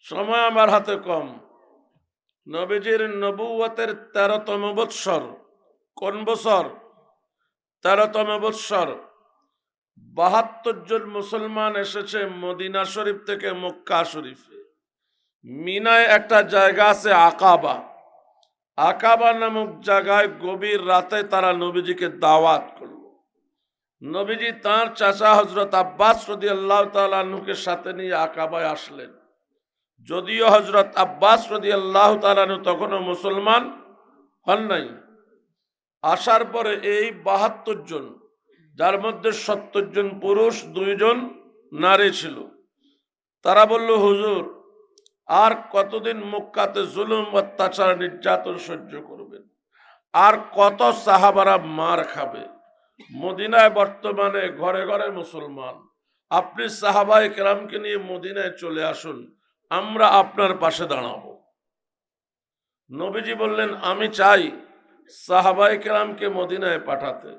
সময় আমার হাতে কম। নবীজির নবুয়তের 13তম বৎসর। কোন বছর? 13তম বৎসর। 72 জন মুসলমান এসেছে মদিনা শরীফ থেকে মক্কা শরীফে। মিনায় একটা জায়গা আছে আকাবা, আকাবা নামক জায়গায় গভীর রাতে তারা নবীজিকে দাওয়াত করল। নবীজি তাঁর চাচা হযরত আব্বাস রাদিয়াল্লাহু তাআলা আনহুকে সাথে নিয়ে আকাবায় আসলেন। যদিও হযরত আব্বাস রাদিয়াল্লাহু তাআলা আনহু তখনও মুসলমান হন নাই। আসার পরে এই 72 জন, যার মধ্যে 70 জন পুরুষ, 2 জন নারী ছিল, তারা বলল, হুজুর আর কতদিন মক্কাতে জুলুম অত্যাচার নির্যাতন সহ্য করবেন? আর কত সাহাবারা মার খাবে? মদিনায় বর্তমানে ঘরে ঘরে মুসলমান, আপনি সাহাবায়ে কেরামকে নিয়ে মদিনায় চলে আসুন, আমরা আপনার পাশে দাঁড়াবো। নবীজি বললেন, আমি চাই সাহাবায়ে কেরামকে মদিনায় পাঠাতে,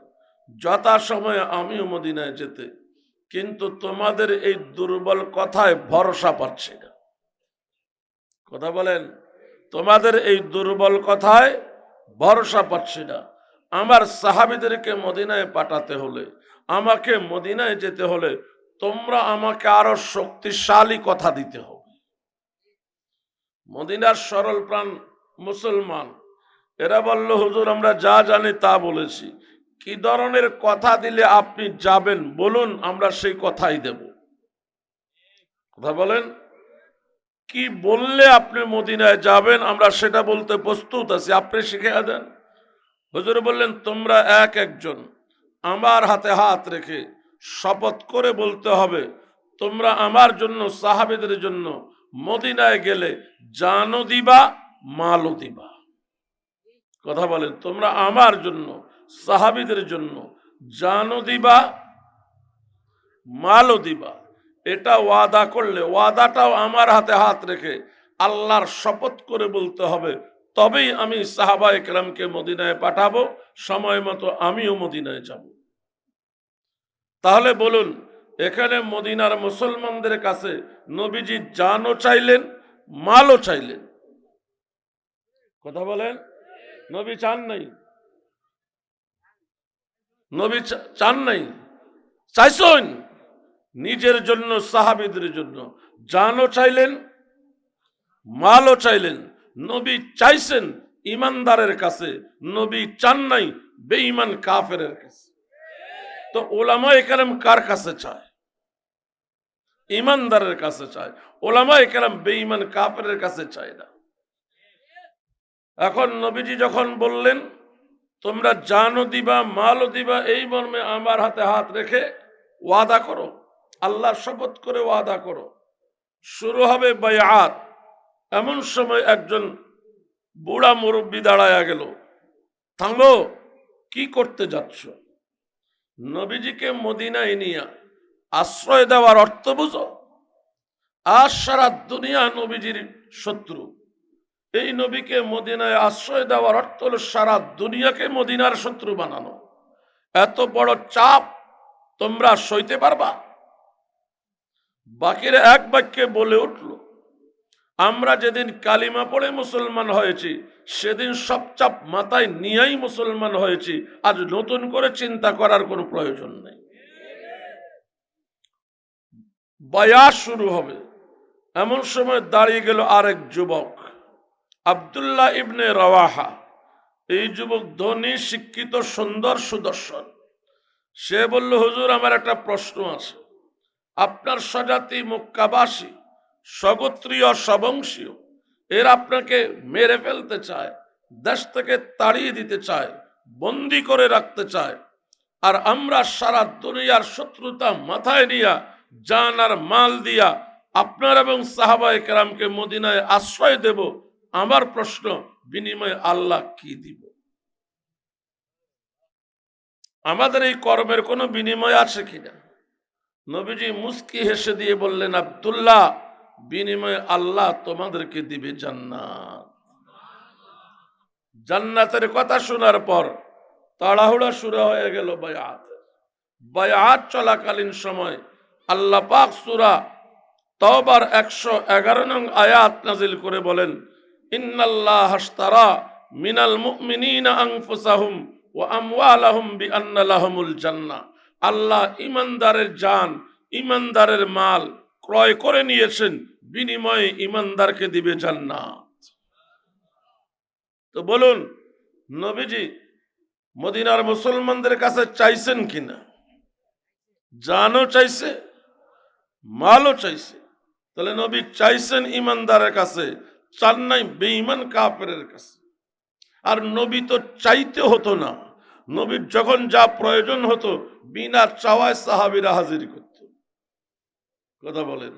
যথাসময়ে আমিও মদিনায় যেতে, কিন্তু তোমাদের এই দুর্বল কথায় ভরসা পাচ্ছি না। কথা বলেন, তোমাদের এই দুর্বল কথায় ভরসা পাচ্ছি না। আমার সাহাবীদেরকে মদিনায় পাঠাতে হলে, আমাকে মদিনায় যেতে হলে তোমরা আমাকে আরো শক্তিশালী কথা দিতে হবে। মদিনার সরল প্রাণ মুসলমান, এরা বলল, হুজুর আমরা যা জানি তা বলেছি, কি ধরনের কথা দিলে আপনি যাবেন বলুন, আমরা সেই কথাই দেব। কথা বলেন, কি বললে আপনি মদিনায় যাবেন আমরা সেটা বলতে প্রস্তুত আছি, আপনি শিখিয়ে দেন। হুজুর বললেন, তোমরা এক একজন আমার হাতে হাত রেখে শপথ করে বলতে হবে, তোমরা আমার জন্য, সাহাবীদের জন্য মদিনায় গেলে জানও দিবা, মালও দিবা। কথা বলেন, তোমরা আমার জন্য, সাহাবীদের জন্য জানও দিবা, মালও দিবা। এটা ওয়াদা করলে, ওয়াদাটাও আমার হাতে হাত রেখে আল্লাহর শপথ করে বলতে হবে, তবেই আমি সাহাবায়ে কেরামকে মদিনায় পাঠাবো, সময় মতো আমিও মদিনায় যাব। তাহলে বলুন, এখানে মদিনার মুসলমানদের কাছে নবীজি জানও চাইলেন, মালও চাইলেন। কথা বলেন, নবী চান নাই? নবী চান নাই? চাইছেন নিজের জন্য, সাহাবীদের জন্য জানও চাইলেন, মালও চাইলেন। নবী চাইছেন ইমানদারের কাছে, নবী চান নাই বেঈমান কাফেরের কাছে। তো ওলামায়ে কেরাম কার কাছে চায়? ইমানদারের কাছে চায়। ওলামায়ে কেরাম বেঈমান কাফেরের কাছে চায় না। এখন নবীজি যখন বললেন তোমরা জানও দিবা, মালও দিবা, এই মর্মে আমার হাতে হাত রেখে ওয়াদা করো, আল্লাহর শপথ করে ওয়াদা করো, শুরু হবে বায়াত। এমন সময় একজন বুড়া মুরব্বী দাঁড়ায়া গেল, থামো, কি করতে যাচ্ছ? নবীজিকে মদিনায় নিয়ে আশ্রয় দেওয়ার অর্থ বুঝো? আজ সারা দুনিয়া নবীজির শত্রু। এই নবীকে মদিনায় আশ্রয় দেওয়ার অর্থ হলো সারা দুনিয়াকে মদিনার শত্রু বানানো। এত বড় চাপ তোমরা সইতে পারবা? বাকিরা এক বাক্যে বলে উঠল, আমরা যেদিন কালিমা পড়ে মুসলমান হয়েছি সেদিন সব চাপ মাথায় নিয়েই মুসলমান হয়েছি, আজ নতুন করে চিন্তা করার কোনো প্রয়োজন নেই। বায়াত শুরু হবে। এমন সময় দাঁড়িয়ে গেল আরেক যুবক, আব্দুল্লাহ ইবনে রাওয়াহা। এই যুবক ধনী, শিক্ষিত, সুন্দর, সুদর্শন। সে বলল, হুজুর আমার একটা প্রশ্ন আছে। আপনার স্বজাতি মক্কাবাসী, স্বগোত্রীয়, স্ববংশীয়, এরা আপনাকে মেরে ফেলতে চায়, দেশ থেকে তাড়িয়ে দিতে চায়, বন্দি করে রাখতে চায়, আর আমরা সারা দুনিয়ার শত্রুতা মাথায় নিয়া, জান আর মাল দিয়া আপনার এবং সাহাবায়ে কেরামকে মদিনায় আশ্রয় দেব। আমার প্রশ্ন, বিনিময়ে আল্লাহ কি দিব? আমাদের এই কর্মের কোনো বিনিময় আছে কিনা? নবীজি মুস্কি হেসে দিয়ে বললেন, আব্দুল্লাহ, বিনিময়ে আল্লাহ তোমাদেরকে দিবে জান্নাত। জান্নাতের কথা শোনার পর তাড়াহুড়া শুরু হয়ে গেল বায়াত। বায়াত চলাকালীন সময় আল্লাহ পাক সূরা তাওবার 111 নং আয়াত নাজিল করে বলেন, ইন্নাল্লাহ আশতারা মিনাল মুমিনিনা আনফুসাহুম ওয়া আমওয়ালাহুম বিআন্না লাহুমুল জান্নাহ। আল্লাহ ইমানদারের জান, ইমানদারের মাল ক্রয় করে নিয়েছেন, বিনিময়ে ইমানদারকে দিবে জান্নাত। তো বলুন, নবীজি মদিনার মুসলমানদের কাছে চাইছেন কিনা? জানও চাইছে, মালও চাইছে। তাহলে নবী চাইছেন ইমানদারের কাছে, চান নাই বেঈমান কাফেরের কাছে। আর নবী তো চাইতে হতো না, নবীর যখন যা প্রয়োজন হতো বিনা চাওয়ায় সাহাবীরা হাজির করত। কথা বলেন,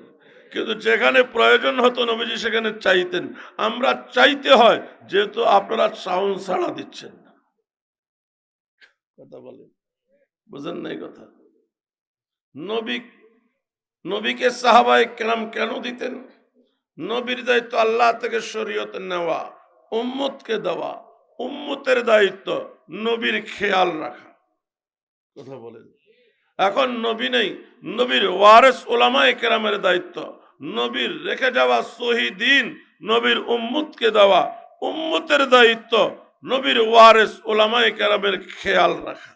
কিন্তু যেখানে প্রয়োজন হতো নবীজি সেখানে চাইতেন। আমরা চাইতে হয় যেহেতু আপনারা সাউন্ড ছাড়া দিচ্ছেন না। কথা বলেন, বুঝেন নাই কথা? নবীকে সাহাবায়ে কেরাম কেন দিতেন? নবীর দায়িত্ব আল্লাহ থেকে শরীয়ত নেওয়া, উম্মতকে দেওয়া, উম্মতের দায়িত্ব নবীর খেয়াল রাখা। কথা বলেন, এখন নবী নেই, নবীর ওয়ারিস উলামায়ে কেরামের দায়িত্ব নবীর রেখে যাওয়া সহি দ্বীন নবীর উম্মতকে দেওয়া, উম্মতের দায়িত্ব নবীর ওয়ারিস উলামায়ে কেরামের খেয়াল রাখা।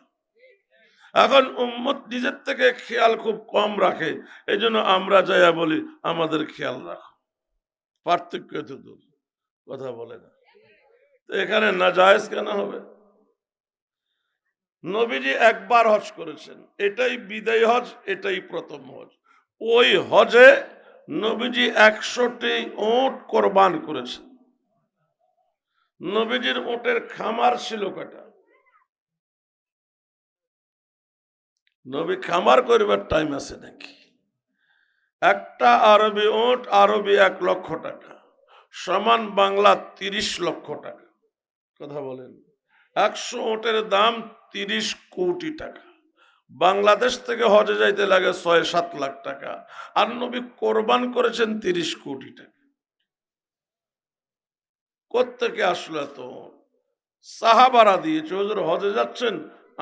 এখন উম্মত নিজের থেকে খেয়াল খুব কম রাখে, এই জন্য আমরা যাইয়া বলি আমাদের খেয়াল রাখো। পার্থক্য এতদূর। কথা বলে না, এখানে নাজায়েজ কেন হবে? নবীজি একবার হজ করেছেন, এটাই বিদায় হজ, এটাই প্রথম হজ। ওই হজে নবীজি 100টি উট কোরবান করেছেন। নবীজির উটের খামার ছিল কয়টা? নবী খামার করবার টাইম আছে নাকি? একটা আরবি উট, আরবি 1 লক্ষ টাকা, সমান বাংলা 30 লক্ষ টাকা। কথা বলেন, 100 উটের দাম 30 কোটি টাকা। বাংলাদেশ থেকে হজে যাইতে লাগে 6-7 লাখ টাকা, আর নবী কোরবান করেছেন 30 কোটি টাকা। কোত্থেকে আসলো এত? সাহাবারা দিয়েছে। হুজুর হজে যাচ্ছেন,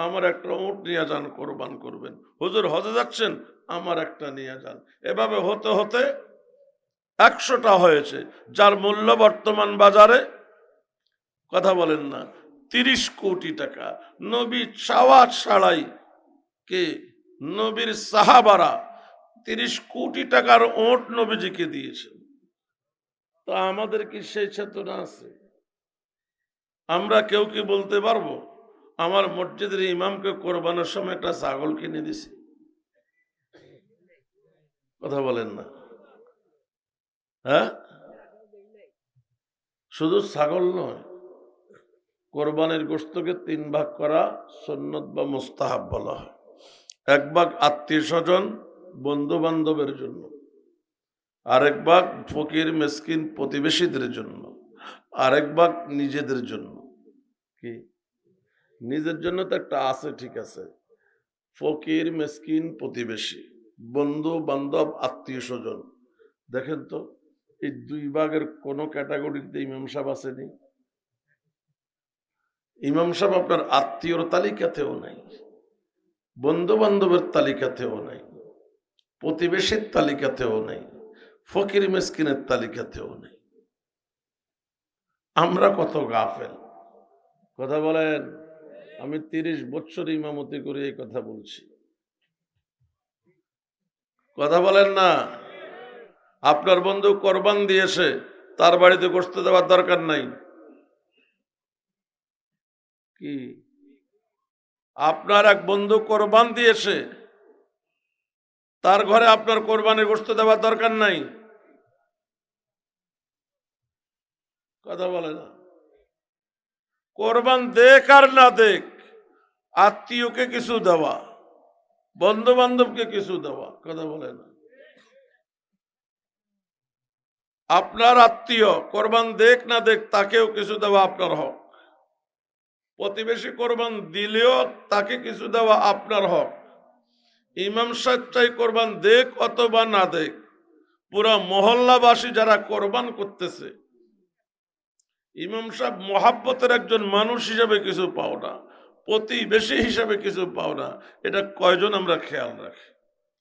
আমার একটা উট নিয়ে যান, কোরবান করবেন। হুজুর হজে যাচ্ছেন, আমার একটা নিয়ে যান। এভাবে হতে হতে 100টা হয়েছে, যার মূল্য বর্তমান বাজারে, কথা বলেন না, 30 কোটি টাকা। নবী চাওয়া ছাড়াই কে? নবীর সাহাবারা 30 কোটি টাকার ওট নবীজিকে দিয়েছেন। তো আমাদের কি সেই চেতনা আছে? আমরা কেউ কি বলতে পারবো আমার মসজিদের ইমামকে কোরবানের সময় একটা ছাগল কিনে দিছি? কথা বলেন না। হ্যাঁ, শুধু ছাগল নয়, কোরবানির গোশতকে 3 ভাগ করা সুন্নত বা মুস্তাহাব বলা হয়। 1 ভাগ আত্মীয় স্বজন বন্ধু বান্ধবের জন্য, আরেক ভাগ ফকির মিসকিন প্রতিবেশীদের জন্য, আরেক ভাগ নিজেদের জন্য। কি নিজের জন্য তো একটা আছে, ঠিক আছে, ফকির মিসকিন প্রতিবেশী, বন্ধু বান্ধব আত্মীয় স্বজন। দেখেন তো, এই 2 ভাগের কোন ক্যাটাগরিতে ইমাম সাহেব আসেনি। ইমাম সাহেব আপনার আত্মীয়র তালিকাতেও নাই, বন্ধু বান্ধবের তালিকাতেও নাই, প্রতিবেশীর তালিকাতেও নাই, ফকির মিসকিনের তালিকাতেও নেই। আমরা কত গাফেল! কথা বলেন। আমি 30 বছর ইমামতি করে এই কথা বলছি। কথা বলেন না। আপনার বন্ধু কোরবান দিয়েছে, তার বাড়িতে গোশত দেওয়ার দরকার নাই কি? আপনার এক বন্ধু কোরবান দিয়েছে, তার ঘরে আপনার কোরবানির গোশত দেওয়ার দরকার নাই। কথা বলে না। কোরবান দেখ আর না দেখ, আত্মীয়কে কিছু দেওয়া, বন্ধু বান্ধবকে কিছু দেওয়া। কথা বলে না। আপনার আত্মীয় কোরবান দেখ না দেখ, তাকেও কিছু দেওয়া আপনার হক। প্রতিবেশী কোরবান দিলেও তাকে কিছু দেওয়া আপনার হক। ইমাম সাহেব চাই কোরবান দেখ অথবা না দেখ, পুরা মহল্লাবাসী যারা কোরবান করতেছে, ইমাম সাহেব মহাব্বতের একজন মানুষ হিসাবে কিছু পাও না, প্রতিবেশী হিসাবে কিছু পাও না। এটা কয়জন আমরা খেয়াল রাখি?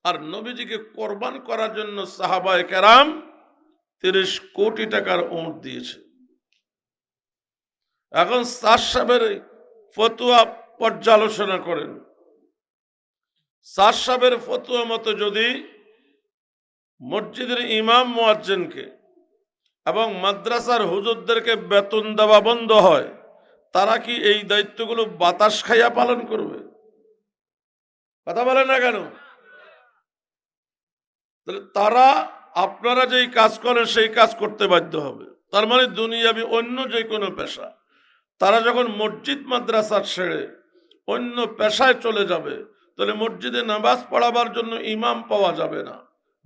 আর নবীজিকে কোরবান করার জন্য সাহাবায়ে কেরাম 30 কোটি টাকার উট দিয়েছে। এখন সার সাহেবের ফতুয়া পর্যালোচনা করেন। সার সাহেবের ফতুয়া মতো যদি মসজিদের ইমাম মুয়াজ্জিনকে এবং মাদ্রাসার হুজুরদেরকে বেতন দেওয়া বন্ধ হয়, তারা কি এই দায়িত্বগুলো বাতাস খাইয়া পালন করবে? কথা বলে না কেন? তাহলে তারা আপনারা যেই কাজ করেন সেই কাজ করতে বাধ্য হবে। তার মানে দুনিয়াবি অন্য যে কোনো পেশা, তারা যখন মসজিদ মাদ্রাসা ছেড়ে অন্য পেশায় চলে যাবে, তাহলে মসজিদে নামাজ পড়াবার জন্য ইমাম পাওয়া যাবে না,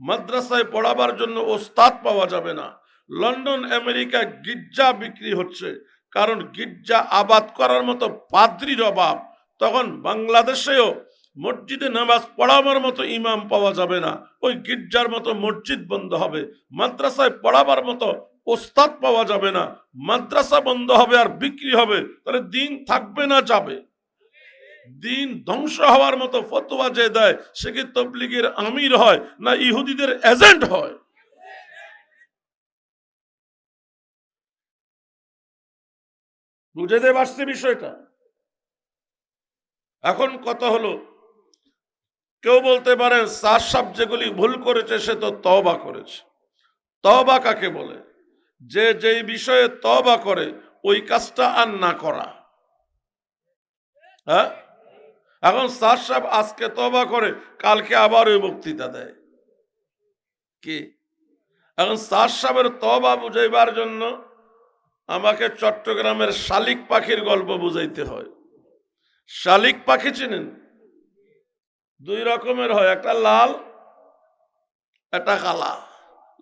মাদ্রাসায় পড়াবার জন্য ওস্তাদ পাওয়া যাবে না। লন্ডন আমেরিকায় গির্জা বিক্রি হচ্ছে, কারণ গির্জা আবাদ করার মতো পাদ্রির অভাব। তখন বাংলাদেশেও মসজিদে নামাজ পড়াবার মতো ইমাম পাওয়া যাবে না, ওই গির্জার মতো মসজিদ বন্ধ হবে। মাদ্রাসায় পড়াবার মতো ওস্তাদ পাওয়া যাবে না, মাদ্রাসা বন্ধ হবে আর বিক্রি হবে। তাহলে দিন থাকবে না যাবে? দিন ধ্বংস হওয়ার মতো ফতোয়া যে দেয়, সে কি তবলিগের আমির হয় না ইহুদিদের এজেন্ট হয়? বুঝাতে পারছি বিষয়টা? এখন কথা হলো, কেউ বলতে পারেন সার সাহেব যেগুলি ভুল করেছে সে তো তওবা করেছে। তওবা কাকে বলে? যে যেই বিষয়ে তওবা করে ওই কাজটা আর না করা। হ্যাঁ, এখন স্যার সাহেব আজকে তওবা করে কালকে আবার ওই বক্তৃতা দেয় কি। এখন স্যার সাহেবের তওবা বুঝাইবার জন্য আমাকে চট্টগ্রামের শালিক পাখির গল্প বুঝাইতে হয়। শালিক পাখি চিনেন? দুই রকমের হয়, একটা লাল একটা কালা।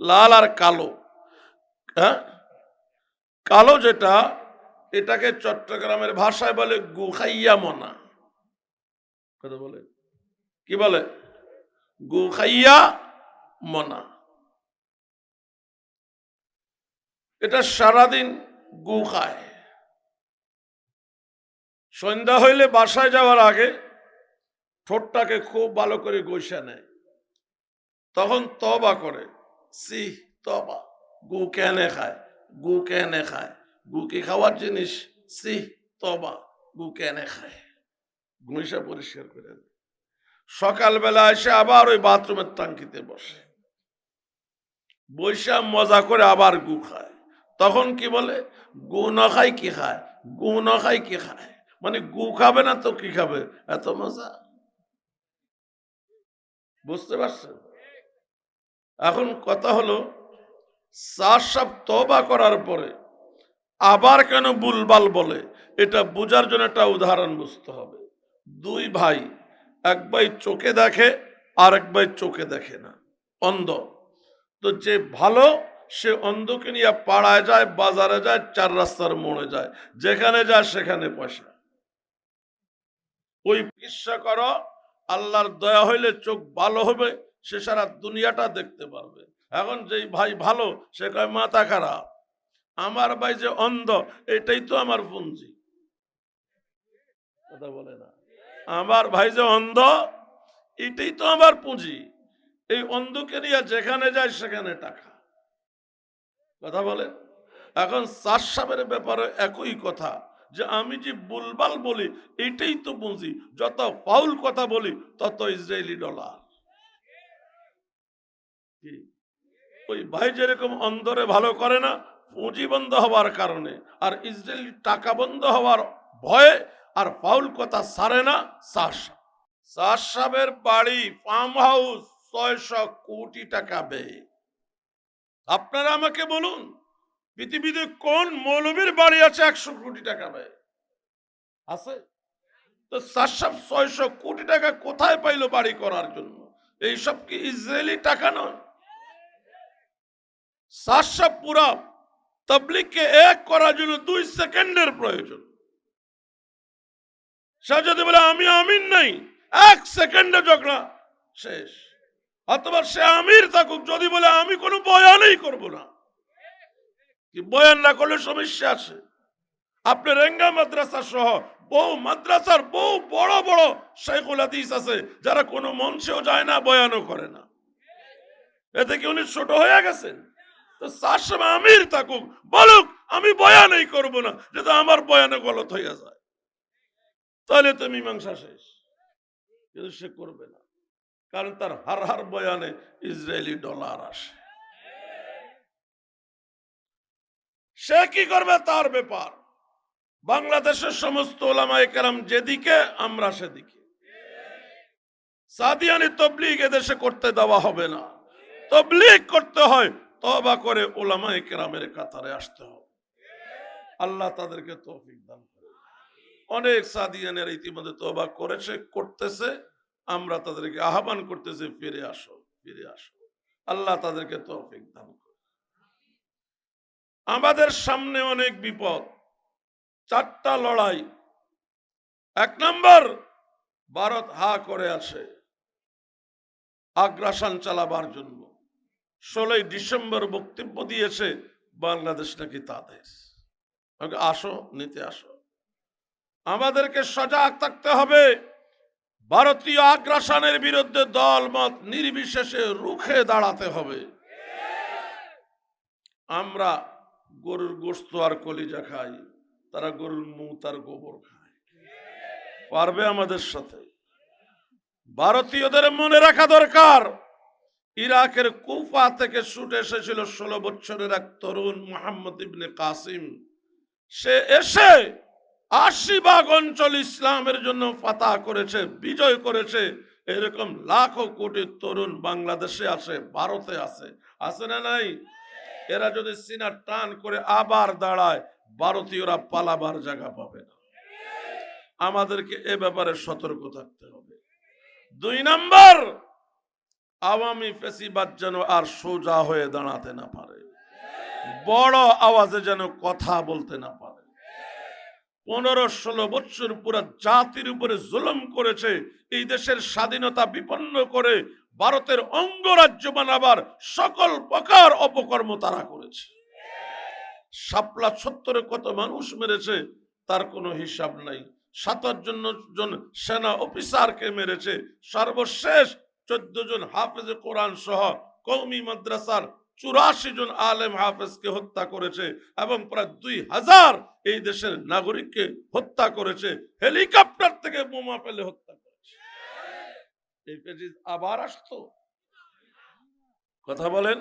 লাল আর কালো। হ্যাঁ, কালো যেটা, এটাকে চট্টগ্রামের ভাষায় বলে গুখাইয়া মনা। কথা বলে কি বলে? গুখাইয়া মনা। এটা সারাদিন গু খায়। সন্ধ্যা হইলে বাসায় যাওয়ার আগে ঠোঁটটাকে খুব ভালো করে ঘষে নেয়, তখন তওবা করে, সি তওবা, গু কেনে খায়, গু কেনে খায়, গু কি খাওয়ার জিনিস? সি তওবা, গু কেনে খায়, ঘুষা পরিষ্কার করে দেয়। সকালবেলা এসে আবার ওই বাথরুমের টাঙ্কিতে বসে, বৈশা মজা করে আবার গু খায়। তখন কি বলে? গু না খাই কি খায়, গু না খাই কি খায়, মানে গু খাবে না তো কি খাবে, এত মজা। বুঝতে পারছেন? এখন কথা হলো, স্যার সাহেব তওবা করার পরে আবার কেন বুলবাল বলে, এটা বোঝার জন্য একটা উদাহরণ বুঝতে হবে। দুই ভাই, এক ভাই চোখে দেখে আর এক ভাই চোখে দেখে না, অন্ধ। তো যে ভালো সে অন্ধকে নিয়ে পাড়ায় যায়, বাজারে যায়, চার রাস্তার মোড়ে যায়, যেখানে যায় সেখানে পয়সা। ওই চিকিৎসা করো, আল্লাহর দয়া হইলে চোখ ভালো হবে, সে সারা দুনিয়াটা দেখতে পারবে। এখন যেই ভাই ভালো সে কয় মাথা খারাপ, আমার ভাই যে অন্ধ এটাই তো আমার পুঞ্জি। কথা বলে না, আমার ভাই যে অন্ধ এটাই তো আমার পুঁজি। এই অন্ধকে নিয়ে যেখানে যায় সেখানে টাকা। কথা বলে। এখন স্যার সাহেবের ব্যাপারে একই কথা, যে আমি যে বুলবাল বলি এটাই তো পুঁজি, যত ফাউল কথা বলি তত ইসরায়েলি ডলার। ওই ভাই যেরকম অন্ধরে ভালো করে না পুঁজি বন্ধ হওয়ার কারণে, আর ইসরায়েলি টাকা বন্ধ হওয়ার ভয়ে আর ফাউল কথা সারে না। স্যার সাহেবের বাড়ি ফার্ম হাউস 600 কোটি টাকা ব্যয়। আপনারা আমাকে বলুন, পৃথিবীতে কোন মৌলবীর বাড়ি আছে 100 কোটি টাকা ব্যয়? আছে? তো স্যার সাহেব 600 কোটি টাকা কোথায় পাইলো বাড়ি করার জন্য? এইসব কি ইসরায়েলি টাকা নয়? স্যার সাহেব পুরা তাবলীগকে এক করার জন্য 2 সেকেন্ডের প্রয়োজন। সে যদি বলে আমি আমিন নাই, 1 সেকেন্ডে ঝগড়া শেষ। অথবা সে আমির থাকুক, যদি বলে আমি কোনো বয়ানই করব না, কি বয়ান না করলে সমস্যা আছে। আপনি রেঙ্গা মাদ্রাসা সহ বহু মাদ্রাসার বহু বড় বড় শাইখুল হাদিস আছে যারা কোনো মঞ্চেও যায় না, বয়ানও করে না। এতে কি উনি ছোট হয়ে গেছেন? তো স্যার সাহেব আমির থাকুক, বলুক আমি বয়ানই করব না, যদি আমার বয়ানে গলত হয়ে যায় তাহলে তো মীমাংসা শেষ। কিন্তু সে করবে না, কারণ তার হার হার বয়ানে ইসরায়েলি ডলার আসে। সে কি করবে তার ব্যাপার। বাংলাদেশের সমস্ত ওলামায়ে কেরাম যেদিকে, আমরা সেদিকে। সাদিয়ানি তবলিগ এদেশে করতে দেওয়া হবে না। তবলিগ করতে হয় তওবা করে ওলামায়ে কেরামের কাতারে আসতে হবে। আল্লাহ তাদেরকে তৌফিক দান করে। অনেক সাদিয়ানের ইতিমধ্যে তওবা করেছে, করতেছে, আমরা তাদেরকে আহ্বান করতেছি ফিরে আসো, ফিরে আসো। আল্লাহ তাদেরকে তৌফিক দান করে। আমাদের সামনে অনেক বিপদ, 4টা লড়াই। 1 নম্বর, ভারত হা করে আছে আগ্রাসন চালাবার জন্য। 16 ডিসেম্বর বক্তব্য দিয়েছে বাংলাদেশ নাকি তাদের। আসো, নিতে আসো। আমাদেরকে সজাগ থাকতে হবে, ভারতীয় আগ্রাসনের বিরুদ্ধে দল মত নির্বিশেষে রুখে দাঁড়াতে হবে। আমরা গরুর গোশত আর কলিজা খাই, তারা গরুর মুত আর গোবর খায়। পারবে আমাদের সাথে? ভারতীয়দের মনে রাখা দরকার, ইরাকের কুফা থেকে ছুটে এসেছিল 16 বছরের এক তরুণ মোহাম্মদ ইবনে কাসিম। সে এসে ৮০ ভাগ অঞ্চল ইসলামের জন্য ফাতাহ করেছে, বিজয় করেছে। এরকম লাখো কোটি তরুণ বাংলাদেশে আছে, ভারতে আছে, আছে না নাই? এরা যদি সিনা টান করে আবার দাঁড়ায়, ভারতীয়রা পালাবার জায়গা পাবে না। আমাদেরকে এ ব্যাপারে সতর্ক থাকতে হবে। ২ নাম্বার, আওয়ামী ফেসিবাদ যেন আর সোজা হয়ে দাঁড়াতে না পারে, বড় আওয়াজে যেন কথা বলতে না পারে। ১৫-১৬ বছর পুরো জাতির উপরে জুলুম করেছে, এই দেশের স্বাধীনতা বিপন্ন করে ভারতের অঙ্গরাজ্য বানাবার সকল প্রকার অপকর্ম তারা করেছে। শাপলা চত্বরে কত মানুষ মেরেছে তার কোনো হিসাব নাই। ৫৭ জন সেনা অফিসারকে মেরেছে। সর্বশেষ ১৪ জন হাফেজে কোরআন সহ কওমি মাদ্রাসার ৮৪ জন আলেম হাফেজকে হত্যা করেছে এবং প্রায় ২০০০ এই দেশের নাগরিককে হত্যা করেছে। হেলিকপ্টার থেকে বোমা ফেলে হত্যা করেছে। এই ফেজিস আবার আসতো? কথা বলেন।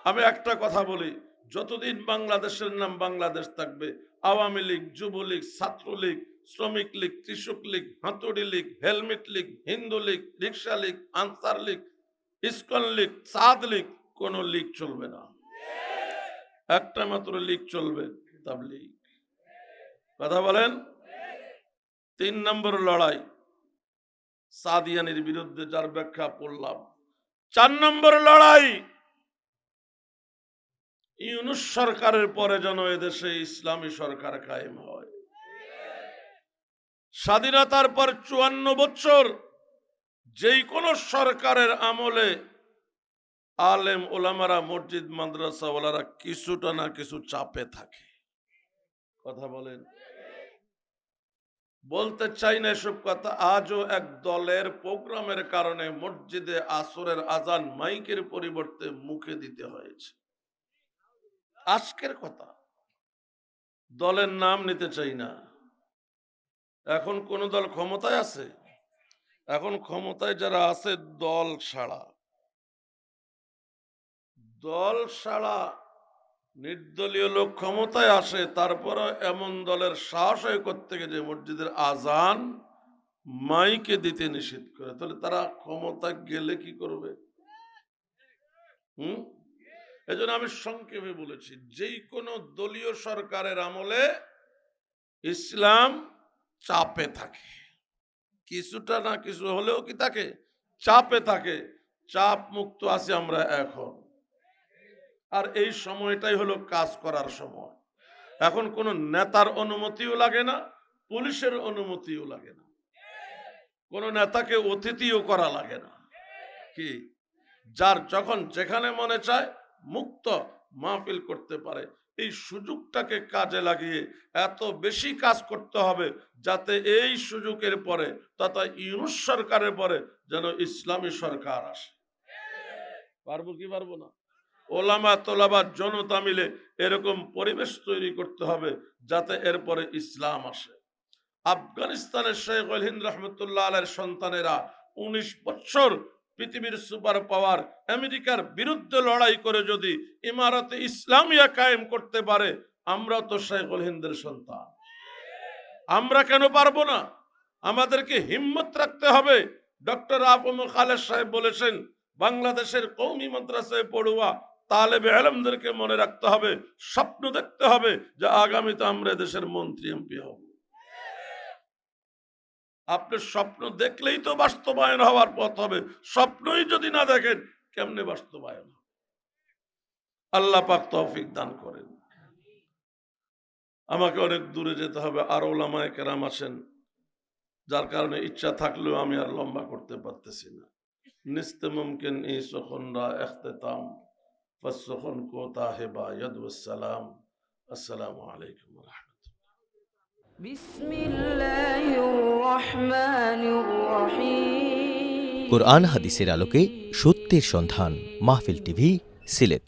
আমি একটা কথা বলি, যতদিন বাংলাদেশের নাম বাংলাদেশ থাকবে, আওয়ামী লীগ, যুবলীগ, ছাত্রলীগ, শ্রমিক লীগ, কৃষক লীগ, হাতুড়ি লীগ, হেলমেট লীগ, হিন্দু লীগ, রিক্সা লীগ, আনসার লীগ, ইসকন লীগ, সাদ লীগ, কোন লীগ চলবে না। একটা মাত্র লীগ চলবে, তাবলীগ। কথা বলেন। ৩ নম্বর লড়াই সাদিয়ানির বিরুদ্ধে, যার ব্যাখ্যা পড়লাম। ৪ নম্বর লড়াই, ইউনূস সরকারের পরে যেন এদেশে ইসলামী সরকার কায়েম হয়। স্বাধীনতার পর ৫৪ বছর যেই কোন সরকারের আমলে আলেম ওলামারা, মসজিদ মাদ্রাসাওয়ালারা কিছুটা না কিছু চাপে থাকে। কথা বলেন। বলতে চাই না এসব কথা, আজও এক দলের প্রোগ্রামের কারণে মসজিদে আসরের আজান মাইকের পরিবর্তে মুখে দিতে হয়েছে। আজকের কথা, দলের নাম নিতে চাই না। এখন কোন দল ক্ষমতায় আছে? এখন ক্ষমতায় যারা আছে দল ছাড়া, দল ছাড়া নির্দলীয় লোক ক্ষমতায় আসে, তারপরে এমন দলের সাহস হয় করতে গিয়ে যে মসজিদের আজান মাইকে দিতে নিষেধ করে। তাহলে তারা ক্ষমতায় গেলে কি করবে? এজন্য আমি সংক্ষেপে বলেছি, যেই কোনো দলীয় সরকারের আমলে ইসলাম চাপে থাকে, কিছুটা না কিছু হলেও কি থাকে, চাপে থাকে। চাপ মুক্ত আছি আমরা এখন, আর এই সময়টাই হলো কাজ করার সময়। এখন কোন নেতার অনুমতিও লাগে না, পুলিশের অনুমতিও লাগে না, কোন নেতাকে অতিথিও করা লাগে না। কি, যার যখন যেখানে মনে চায় মুক্ত মাহফিল করতে পারে। এই সুযোগটাকে কাজে লাগিয়ে এত বেশি কাজ করতে হবে যাতে এই সুযোগের পরে তথা ইউনূস সরকারের পরে যেন ইসলামী সরকার আসে। পারবো কি পারবো না? ওলামা তোলাবা জনতা মিলে এরকম পরিবেশ তৈরি করতে হবে যাতে এরপরে ইসলাম আসে। আফগানিস্তানের শেখ হিন্দ রহমতুল্লাহ আলাইহির সন্তানেরা ১৯ বছর পৃথিবীর সুপার পাওয়ার আমেরিকার বিরুদ্ধে লড়াই করে যদি ইমারতে ইসলামিয়া কায়েম করতে পারে, আমরা তো শেখ হিন্দের সন্তান, আমরা কেন পারবো না? আমাদেরকে হিম্মত রাখতে হবে। ডক্টর আবু খালেদ সাহেব বলেছেন, বাংলাদেশের কওমি মাদ্রাসায় পড়ুয়া তালেবে ইলমদেরকে মনে রাখতে হবে, স্বপ্ন দেখতে হবে যে আগামীতে আমরা দেশের মন্ত্রী এমপি হব। আপনি স্বপ্ন দেখলেই তো বাস্তবায়ন হওয়ার পথ হবে, স্বপ্নই যদি না দেখেন কেমনে বাস্তবায়ন হবে? আল্লাহ পাক তৌফিক দান করেন। আমাকে অনেক দূরে যেতে হবে, আর ওলামায়ে কেরাম আছেন, যার কারণে ইচ্ছা থাকলেও আমি আর লম্বা করতে পারতেছি না। নিস্তে মুমকিন এই সখনরা ইখতিতাম ফাসখন কোতা হেবা ইয়াদুস সালাম। আসসালামু আলাইকুম ওয়া রাহমাতুল্লাহ। বিসমিল্লাহির রহমানির রহিম। কুরআন হাদিসের আলোকে সত্যের সন্ধান, মাহফিল টিভি, সিলেট।